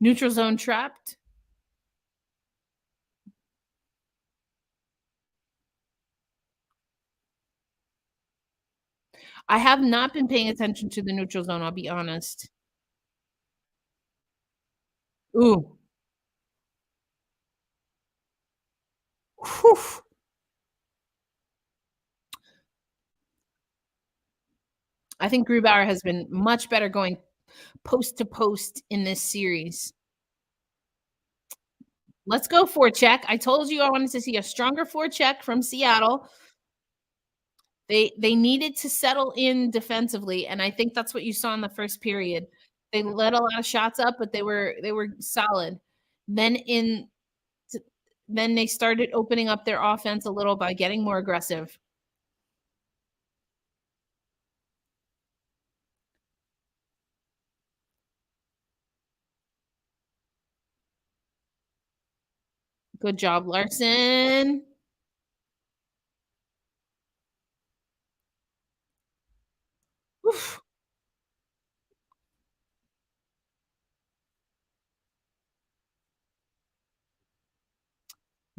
Neutral zone trapped. I have not been paying attention to the neutral zone, I'll be honest. Ooh. Whew. I think Grubauer has been much better going post to post in this series. Let's go forecheck. I told you I wanted to see a stronger forecheck from Seattle. They needed to settle in defensively, and I think that's what you saw in the first period. They let a lot of shots up, but they were solid. Then then they started opening up their offense a little by getting more aggressive. Good job, Larson. Oof.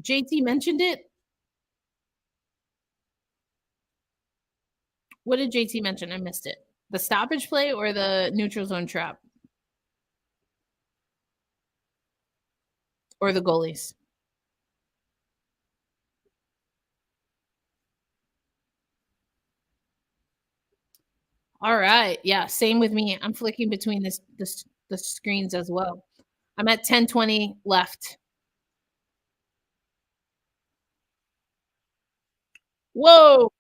JT mentioned it. What did JT mention? I missed it. The stoppage play or the neutral zone trap? Or the goalies? All right. Yeah, same with me. I'm flicking between the screens as well. I'm at 10:20 left. Whoa.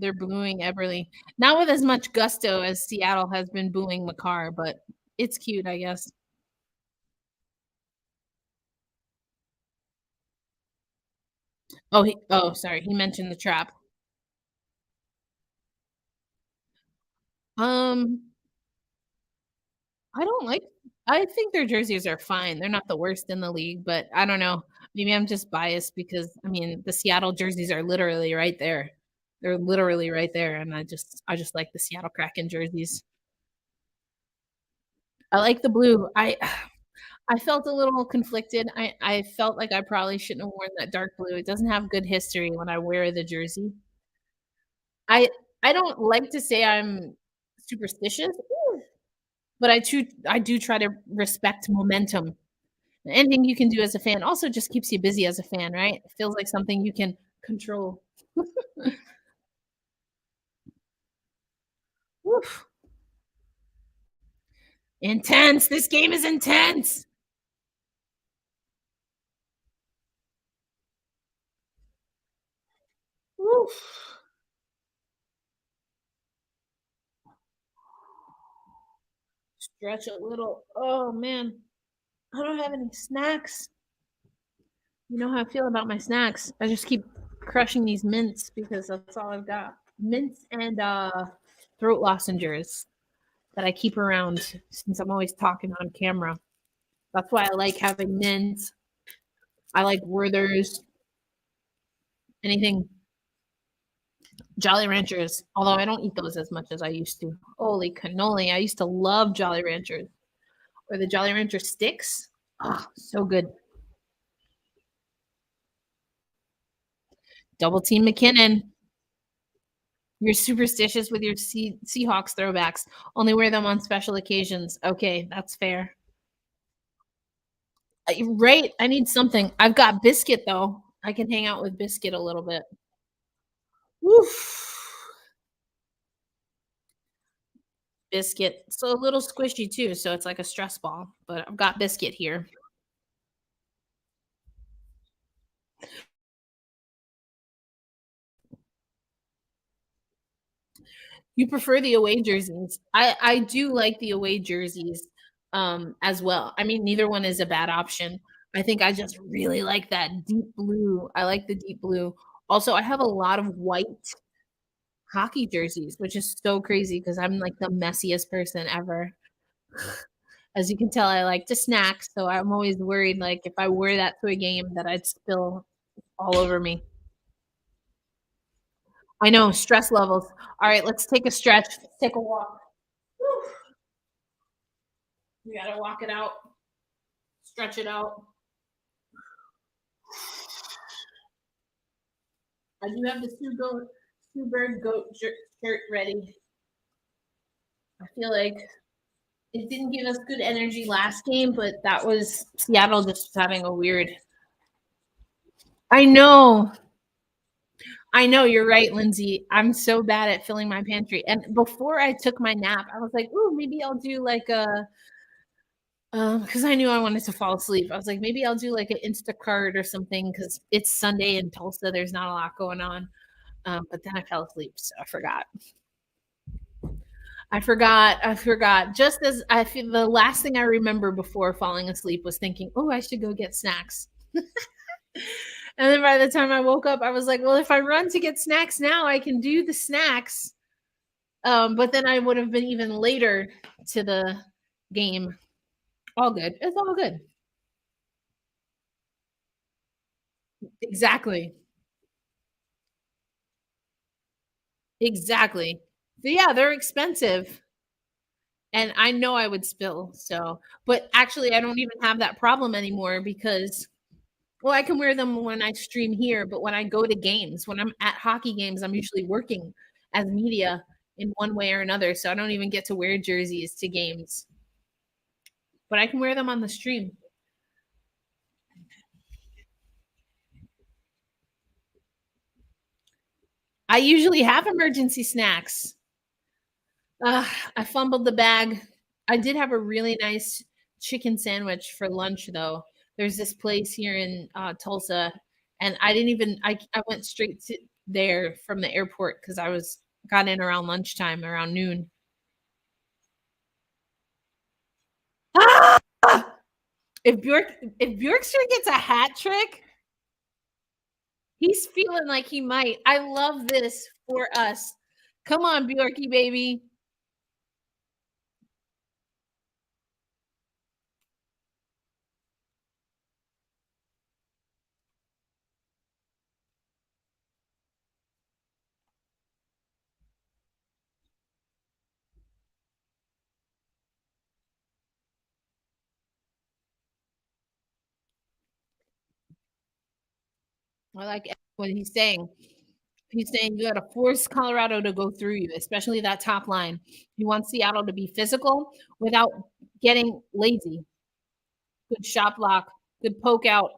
They're booing Everly. Not with as much gusto as Seattle has been booing Makar, but it's cute, I guess. Sorry, he mentioned the trap. Um, I don't like I think their jerseys are fine. They're not the worst in the league, but I don't know. Maybe I'm just biased because I mean, the Seattle jerseys are literally right there. They're literally right there, and I just like the Seattle Kraken jerseys. I like the blue. I felt a little conflicted. I felt like I probably shouldn't have worn that dark blue. It doesn't have good history when I wear the jersey. I I don't like to say I'm superstitious, but I do try to respect momentum. Anything you can do as a fan also just keeps you busy as a fan, right? It feels like something you can control. Oof. Intense. This game is intense. Oof. Stretch a little. Oh man, I don't have any snacks. You know how I feel about my snacks. I just keep crushing these mints because that's all I've got. Mints and throat lozenges that I keep around since I'm always talking on camera. That's why I like having mints. I like Werther's, anything Jolly Ranchers, although I don't eat those as much as I used to. Holy cannoli. I used to love Jolly Ranchers. Or the Jolly Rancher sticks. Oh, so good. Double team McKinnon. You're superstitious with your Seahawks throwbacks. Only wear them on special occasions. Okay, that's fair. Right. I need something. I've got Biscuit though. I can hang out with Biscuit a little bit. Woof. Biscuit. So a little squishy too. So it's like a stress ball. But I've got Biscuit here. You prefer the away jerseys. I do like the away jerseys as well. I mean, neither one is a bad option. I think I just really like that deep blue. I like the deep blue. Also, I have a lot of white hockey jerseys, which is so crazy because I'm like the messiest person ever. As you can tell, I like to snack, so I'm always worried like if I wear that to a game that I'd spill all over me. I know, stress levels. All right, let's take a stretch. Let's take a walk. Whew. You gotta walk it out, stretch it out. I do have the Sue Bird goat shirt ready. I feel like it didn't give us good energy last game, but that was Seattle just having a weird. I know. I know you're right, Lindsay. I'm so bad at filling my pantry. And before I took my nap, I was like, "Ooh, maybe I'll do like a." Because I knew I wanted to fall asleep. I was like, maybe I'll do like an Instacart or something because it's Sunday in Tulsa. There's not a lot going on. But then I fell asleep, so I forgot. I forgot. Just as I feel the last thing I remember before falling asleep was thinking, oh, I should go get snacks. And then by the time I woke up, I was like, well, if I run to get snacks now, I can do the snacks. But then I would have been even later to the game. All good. It's all good. Exactly. Exactly. So yeah, they're expensive. And I know I would spill. So, but actually, I don't even have that problem anymore because, well, I can wear them when I stream here, but when I go to games, when I'm at hockey games, I'm usually working as media in one way or another. So I don't even get to wear jerseys to games, but I can wear them on the stream. I usually have emergency snacks. I fumbled the bag. I did have a really nice chicken sandwich for lunch, though. There's this place here in Tulsa, and I didn't even. I went straight to there from the airport because I got in around lunchtime, around noon. Ah! If Bjorkstrand gets a hat trick, he's feeling like he might. I love this for us. Come on, Bjorky, baby. I like what he's saying. He's saying you got to force Colorado to go through you, especially that top line. He wants Seattle to be physical without getting lazy. Good shot block, good poke out.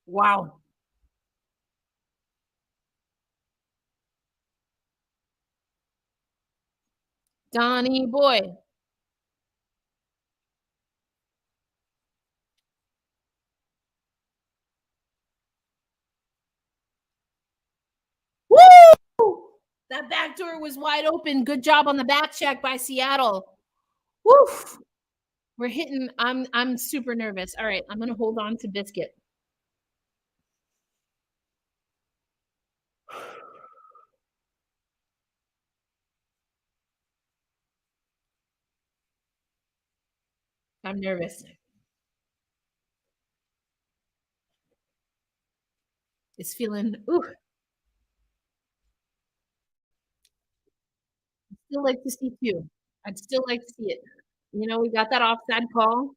Wow. Donnie boy. Woo! That back door was wide open. Good job on the back check by Seattle. Woo! We're hitting. I'm super nervous. All right, I'm gonna hold on to Biscuit. I'm nervous. It's feeling. Ooh. Still like to see two. I'd still like to see it. You know, we got that offside call.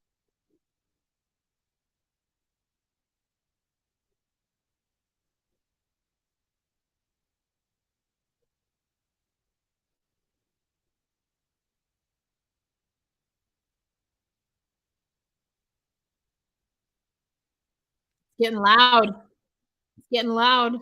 Getting loud. It's getting loud.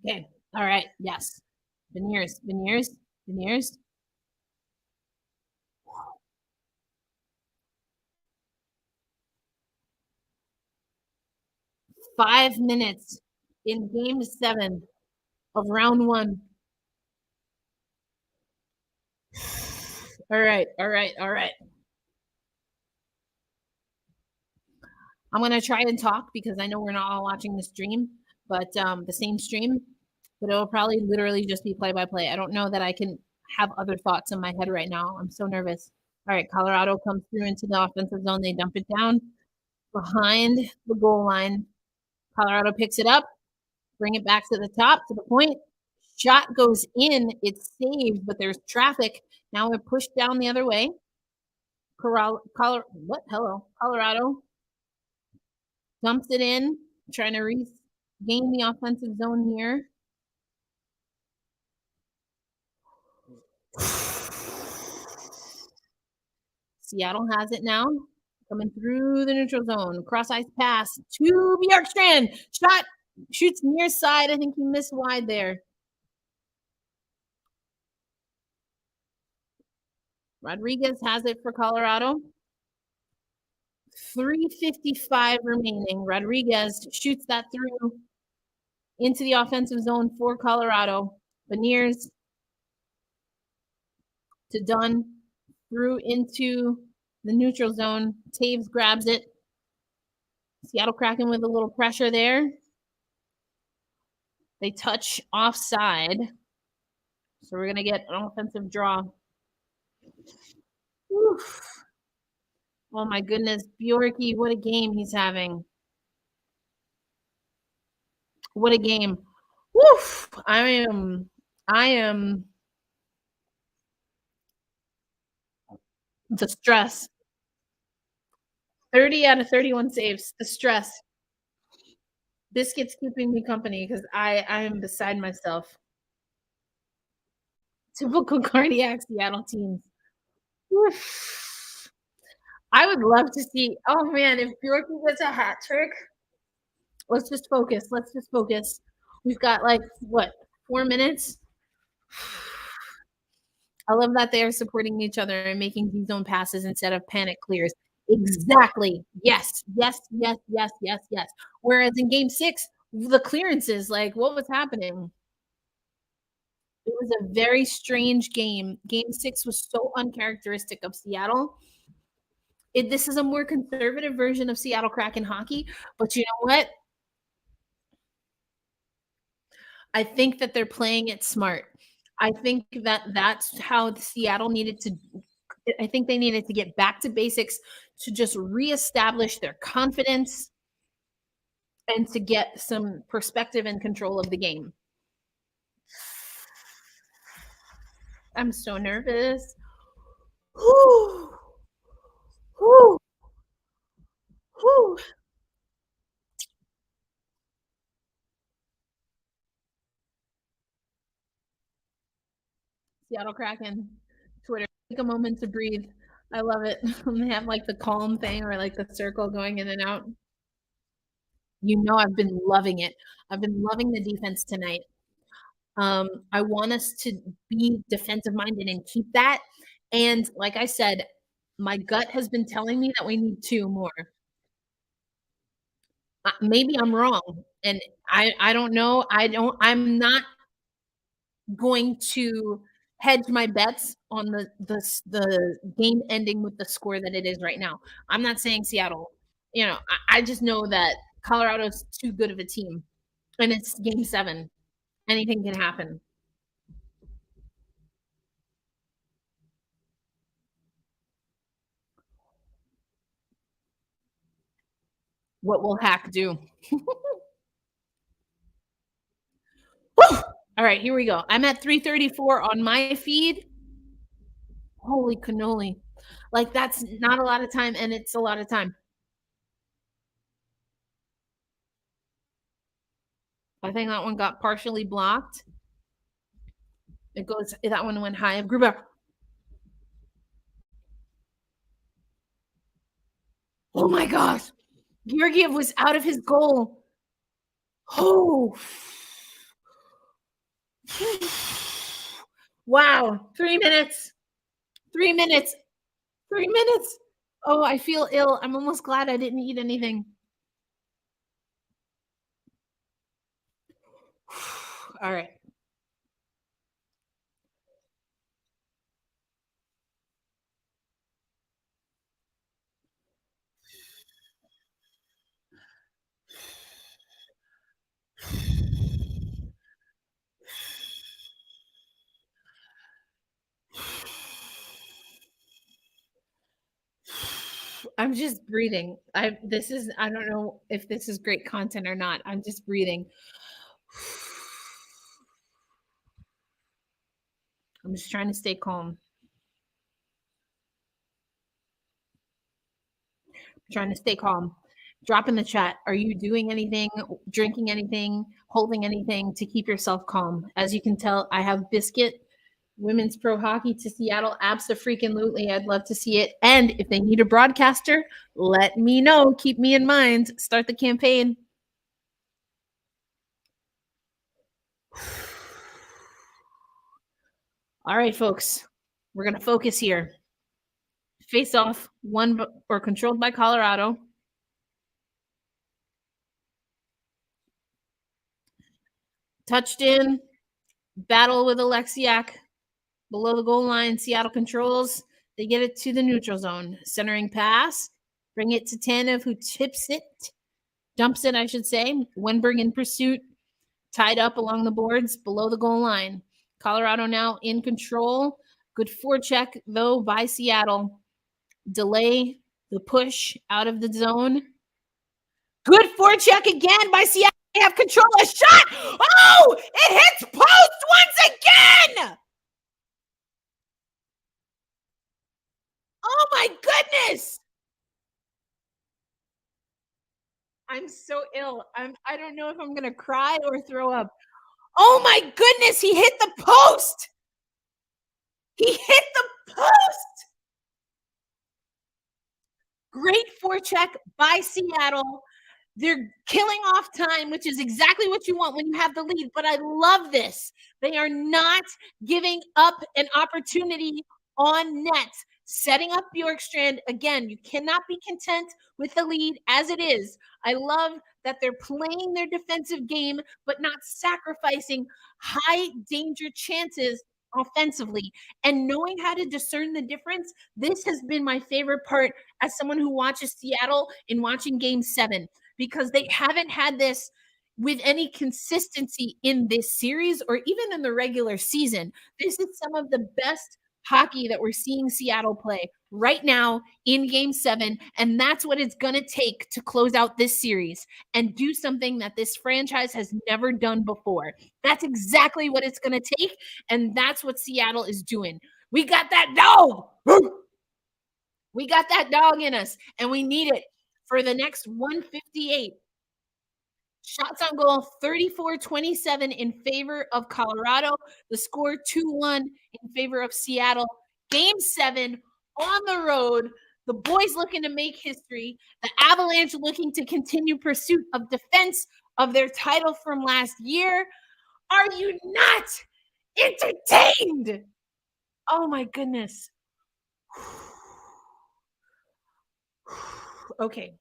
Okay. All right. Yes. Veneers. 5 minutes in game 7 of round 1. All right. I'm going to try and talk because I know we're not all watching the stream, but the same stream, but it'll probably literally just be play-by-play. I don't know that I can have other thoughts in my head right now. I'm so nervous. All right, Colorado comes through into the offensive zone. They dump it down behind the goal line. Colorado picks it up, bring it back to the top, to the point. Shot goes in. It's saved, but there's traffic. Now we're pushed down the other way. Colorado dumps it in, trying to regain the offensive zone here. Seattle has it now. Coming through the neutral zone. Cross ice pass to Bjorkstrand. Shot. Shoots near side. I think he missed wide there. Rodriguez has it for Colorado. 3:55 remaining. Rodriguez shoots that through into the offensive zone for Colorado. Beniers to Dunn. Through into the neutral zone. Taves grabs it. Seattle Kraken with a little pressure there. They touch offside. So we're going to get an offensive draw. Oof. Oh my goodness. Bjorky, what a game he's having. What a game. Woof. I am the stress. 30 out of 31 saves. The stress. Biscuit's keeping me company because I am beside myself. Typical cardiac Seattle teams. Oof. I would love to see. Oh man, if Bjorky gets a hat trick, let's just focus. Let's just focus. We've got like what 4 minutes. I love that they are supporting each other and making these zone passes instead of panic clears. Exactly. Yes. Yes. Yes. Yes. Yes. Yes. Whereas in Game 6, the clearances, like what was happening? It was a very strange game. Game 6 was so uncharacteristic of Seattle. This is a more conservative version of Seattle Kraken hockey, but you know what? I think that they're playing it smart. I think that that's how Seattle needed to. I think they needed to get back to basics to just reestablish their confidence and to get some perspective and control of the game. I'm so nervous. Whew. Whew. Whew. Seattle Kraken Twitter. Take a moment to breathe. I love it. They have like the calm thing or like the circle going in and out. You know, I've been loving it. I've been loving the defense tonight. I want us to be defensive minded and keep that. And like I said, my gut has been telling me that we need two more. Maybe I'm wrong, and I don't know. I'm not going to hedge my bets on the game ending with the score that it is right now. I'm not saying Seattle. You know, I just know that Colorado's too good of a team, and it's Game 7. Anything can happen. What will Hack do? Woo! All right, here we go. I'm at 334 on my feed. Holy cannoli. Like, that's not a lot of time, and it's a lot of time. I think that one got partially blocked. It goes, that one went high. Gruber. Oh my gosh. Georgiev was out of his goal. Oh. Wow. 3 minutes. 3 minutes. 3 minutes. Oh, I feel ill. I'm almost glad I didn't eat anything. All right. I'm just breathing. I don't know if this is great content or not. I'm just breathing. I'm just trying to stay calm. Trying to stay calm. Drop in the chat. Are you doing anything, drinking anything, holding anything to keep yourself calm? As you can tell, I have Biscuit, Women's Pro Hockey to Seattle. Abso-freaking-lutely. I'd love to see it. And if they need a broadcaster, let me know. Keep me in mind. Start the campaign. All right, folks. We're going to focus here. Face off, won or controlled by Colorado. Touched in, battle with Alexiak. Below the goal line, Seattle controls. They get it to the neutral zone. Centering pass. Bring it to Tanev, who tips it. Dumps it, I should say. Wenberg in pursuit. Tied up along the boards below the goal line. Colorado now in control. Good forecheck, though, by Seattle. Delay the push out of the zone. Good forecheck again by Seattle. They have control. A shot. Oh, it hits post once again. Oh my goodness. I'm so ill. I don't know if I'm gonna cry or throw up. Oh my goodness, he hit the post. He hit the post. Great forecheck by Seattle. They're killing off time, which is exactly what you want when you have the lead. But I love this. They are not giving up an opportunity on net. Setting up Bjorkstrand again. You cannot be content with the lead as it is. I love that they're playing their defensive game, but not sacrificing high danger chances offensively. And knowing how to discern the difference, this has been my favorite part as someone who watches Seattle in watching Game 7, because they haven't had this with any consistency in this series or even in the regular season. This is some of the best hockey that we're seeing Seattle play right now in Game 7, and that's what it's going to take to close out this series and do something that this franchise has never done before. That's exactly what it's going to take, and that's what Seattle is doing. We got that dog. We got that dog in us, and we need it for the next 158. Shots on goal, 34-27 in favor of Colorado. The score 2-1 in favor of Seattle. Game 7 on the road. The boys looking to make history. The Avalanche looking to continue pursuit of defense of their title from last year. Are you not entertained? Oh my goodness. Okay.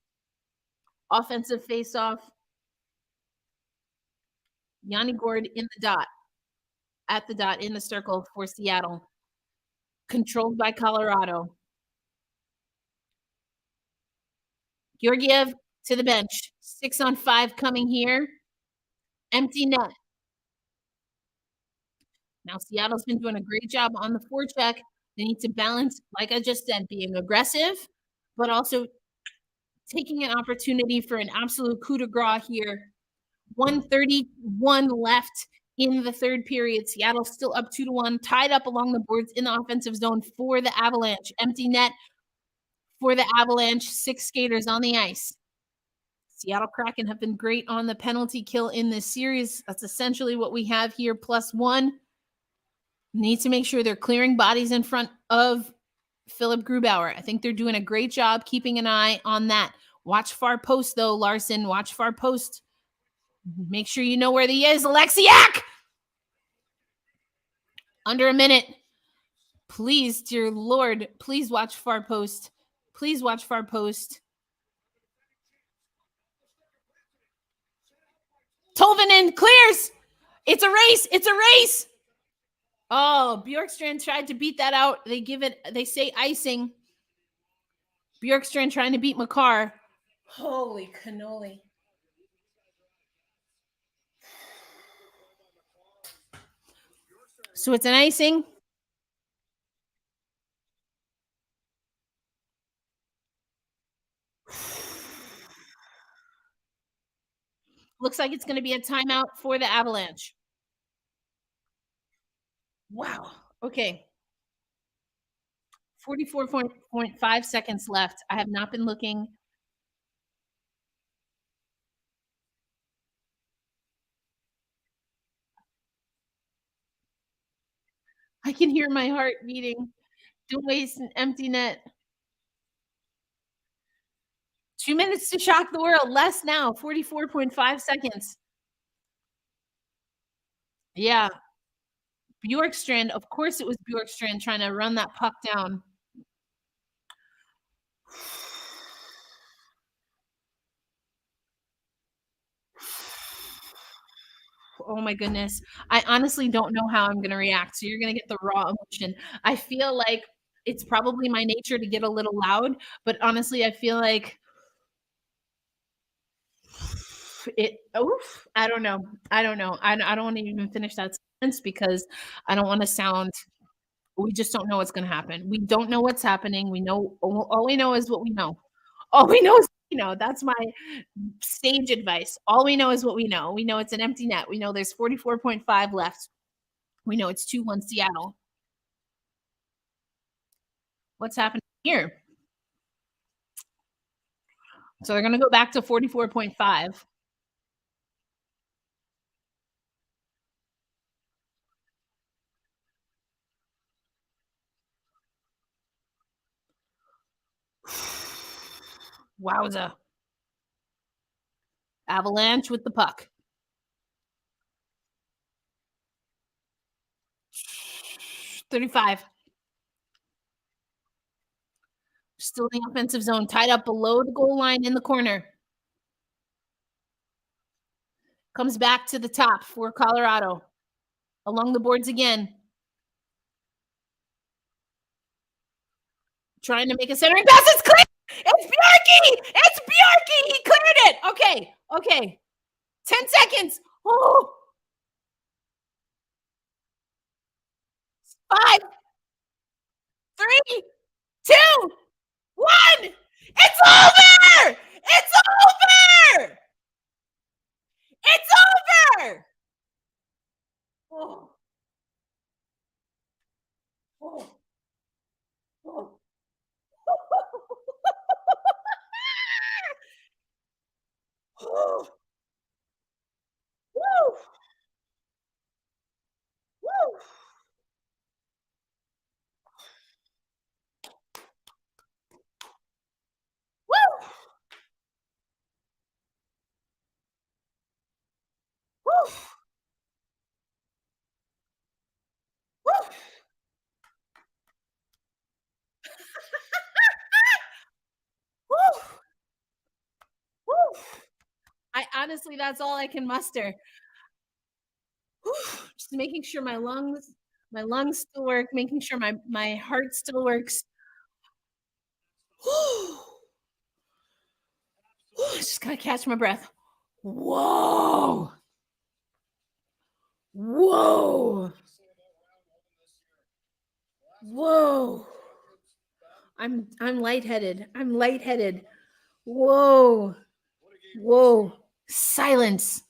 Offensive faceoff. Yanni Gord in the dot, at the dot in the circle for Seattle. Controlled by Colorado. Georgiev to the bench. 6-on-5 coming here. Empty net. Now Seattle's been doing a great job on the forecheck. They need to balance, like I just said, being aggressive, but also taking an opportunity for an absolute coup de grace here. 1:31 left in the third period. Seattle still up 2-1, tied up along the boards in the offensive zone for the Avalanche. Empty net for the Avalanche. 6 skaters on the ice. Seattle Kraken have been great on the penalty kill in this series. That's essentially what we have here, +1. Need to make sure they're clearing bodies in front of Philip Grubauer. I think they're doing a great job keeping an eye on that. Watch far post, though, Larson. Watch far post. Make sure you know where he is. Alexiak! Under a minute. Please, dear Lord, please watch far post. Please watch far post. Tolvanen clears. It's a race. It's a race. Oh, Bjorkstrand tried to beat that out. They say icing. Bjorkstrand trying to beat Makar. Holy cannoli. So it's an icing. Looks like it's going to be a timeout for the Avalanche. Wow. Okay. 44.5 seconds left. I have not been looking. I can hear my heart beating. Don't waste an empty net. 2 minutes to shock the world. Less now. 44.5 seconds. Yeah. Bjorkstrand. Of course it was Bjorkstrand trying to run that puck down. Oh my goodness. I honestly don't know how I'm going to react. So you're going to get the raw emotion. I feel like it's probably my nature to get a little loud, but honestly, I feel like I don't know. I don't want to even finish that sentence because I don't want to sound, we just don't know what's going to happen. We don't know what's happening. We know, all we know is what we know. All we know is, that's my stage advice. All we know is what we know. We know it's an empty net. We know there's 44.5 left. We know it's 2-1 Seattle. What's happening here? So they're going to go back to 44.5. Wowza. Avalanche with the puck. 35. Still in the offensive zone, tied up below the goal line in the corner. Comes back to the top for Colorado. Along the boards again. Trying to make a centering pass. It's clear. It's Bjarki. It's Bjarki. He cleared it. Okay. Okay. 10 seconds. Oh. 5, 3, 2, 1. It's over. It's over. It's over. Oh. Oh. Oh. Oh. Woo. Woo. Woo. Woo. Woo. Woo. Woo. I honestly, that's all I can muster. Whew, just making sure my lungs still work, making sure my heart still works. Whew. Whew, just gotta catch my breath. Whoa. Whoa. Whoa. I'm lightheaded. I'm lightheaded. Whoa. Whoa. Silence.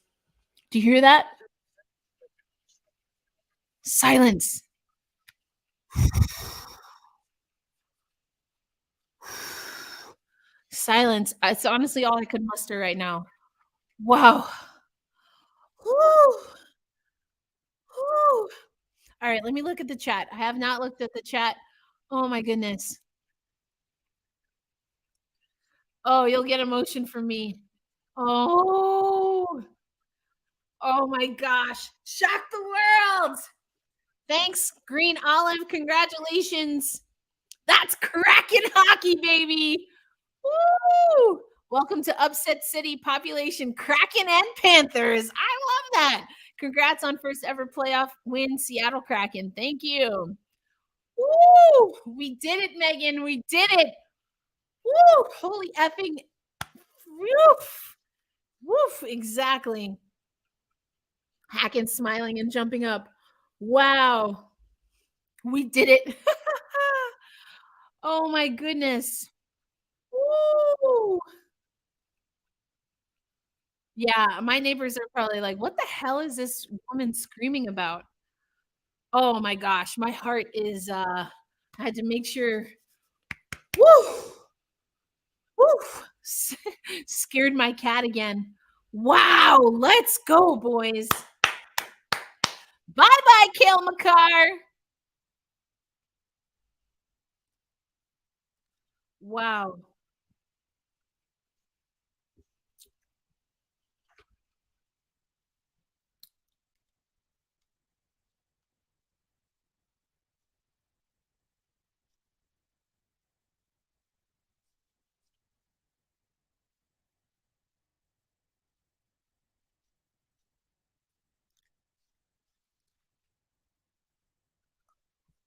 Do you hear that? Silence. Silence. It's honestly all I could muster right now. Wow. Whew. Whew. All right, let me look at the chat. I have not looked at the chat. Oh my goodness. Oh, you'll get emotion from me. Oh. Oh my gosh. Shock the world. Thanks, Green Olive. Congratulations. That's Kraken hockey, baby. Woo! Welcome to Upset City population, Kraken and Panthers. I love that. Congrats on first ever playoff win, Seattle Kraken. Thank you. Woo! We did it, Megan. We did it. Woo! Holy effing. Woof. Woof. Exactly. Hacken smiling and jumping up. Wow. We did it. Oh my goodness. Woo! Yeah, my neighbors are probably like, "What the hell is this woman screaming about?" Oh my gosh, my heart is, I had to make sure. Woo! Woo! Scared my cat again. Wow, let's go, boys. Bye-bye, Kale McCarr. Wow.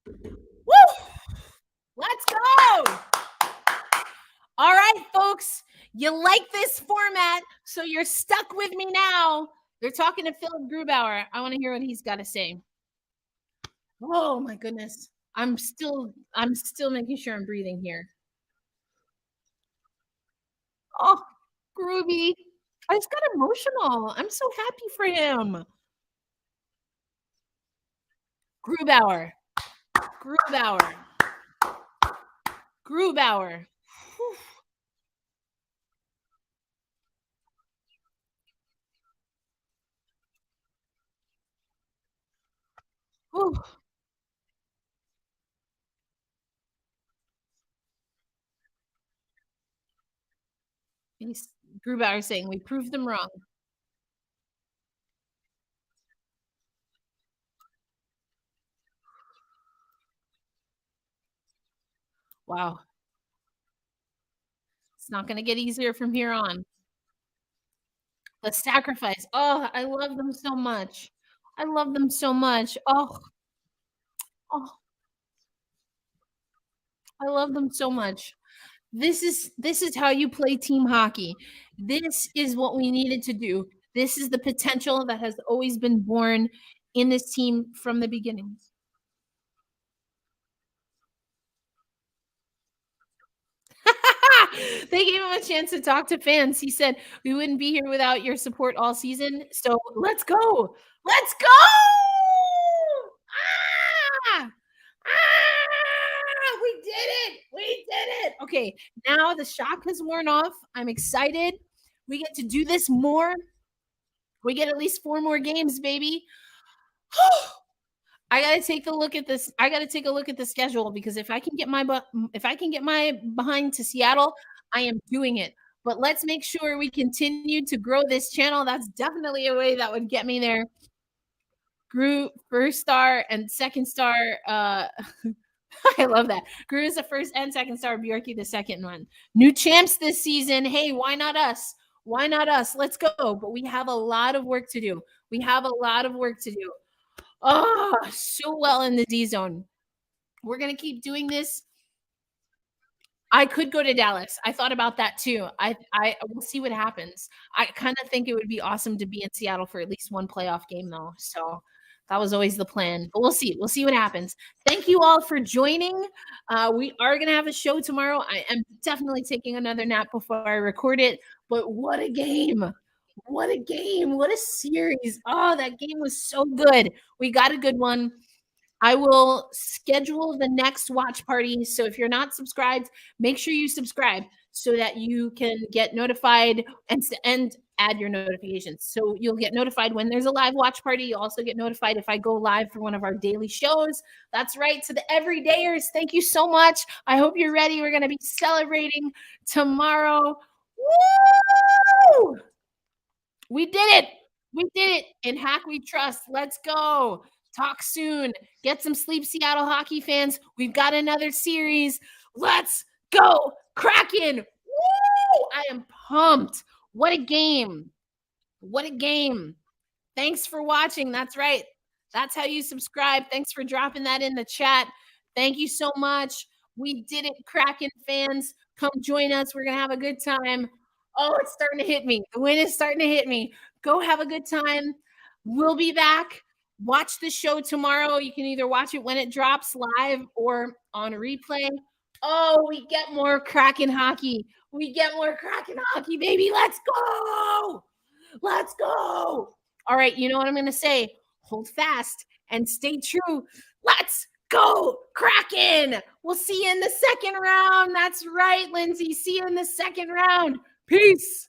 Woo! Let's go. All right, folks, you like this format, so you're stuck with me now. They're talking to Philip Grubauer. I want to hear what he's got to say. Oh my goodness. I'm still making sure I'm breathing here. Oh, Groovy. I just got emotional. I'm so happy for him. Grubauer. Grubauer. Grubauer. Whew. Ooh. He's Grubauer saying, "We proved them wrong." Wow. It's not gonna get easier from here on. The sacrifice. Oh, I love them so much. I love them so much. Oh, oh, I love them so much. This is how you play team hockey. This is what we needed to do. This is the potential that has always been born in this team from the beginning. They gave him a chance to talk to fans. He said, "We wouldn't be here without your support all season. So let's go. Let's go. Ah! Ah! We did it. We did it. Okay, now the shock has worn off. I'm excited. We get to do this more. We get at least 4 more games, baby. I gotta take a look at this. I gotta take a look at the schedule because if I can get my behind to Seattle, I am doing it. But let's make sure we continue to grow this channel. That's definitely a way that would get me there. Grew first star and second star. I love that. Grew is the first and second star. Bjorky the second one. New champs this season. Hey, why not us? Why not us? Let's go. But we have a lot of work to do. We have a lot of work to do. Oh, so well in the D zone. We're gonna keep doing this. I could go to Dallas. I thought about that too. I will see what happens. I kind of think it would be awesome to be in Seattle for at least one playoff game though. So that was always the plan. But we'll see. We'll see what happens. Thank you all for joining. We are gonna have a show tomorrow. I am definitely taking another nap before I record it. But what a game! What a game! What a series! Oh, that game was so good. We got a good one. I will schedule the next watch party. So if you're not subscribed, make sure you subscribe so that you can get notified and add your notifications. So you'll get notified when there's a live watch party. You'll also get notified if I go live for one of our daily shows. That's right. To the everydayers, thank you so much. I hope you're ready. We're going to be celebrating tomorrow. Woo! We did it. We did it. In Hack We Trust. Let's go. Talk soon. Get some sleep, Seattle hockey fans. We've got another series. Let's go. Kraken. Woo! I am pumped. What a game. What a game. Thanks for watching. That's right. That's how you subscribe. Thanks for dropping that in the chat. Thank you so much. We did it, Kraken fans. Come join us. We're going to have a good time. Oh, it's starting to hit me. The wind is starting to hit me. Go have a good time. We'll be back. Watch the show tomorrow. You can either watch it when it drops live or on replay. Oh, we get more Kraken hockey. We get more Kraken hockey, baby. Let's go. Let's go. All right, you know what I'm going to say? Hold fast and stay true. Let's go, Kraken. We'll see you in the second round. That's right, Lindsay. See you in the second round. Peace.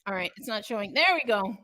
All right, it's not showing. There we go.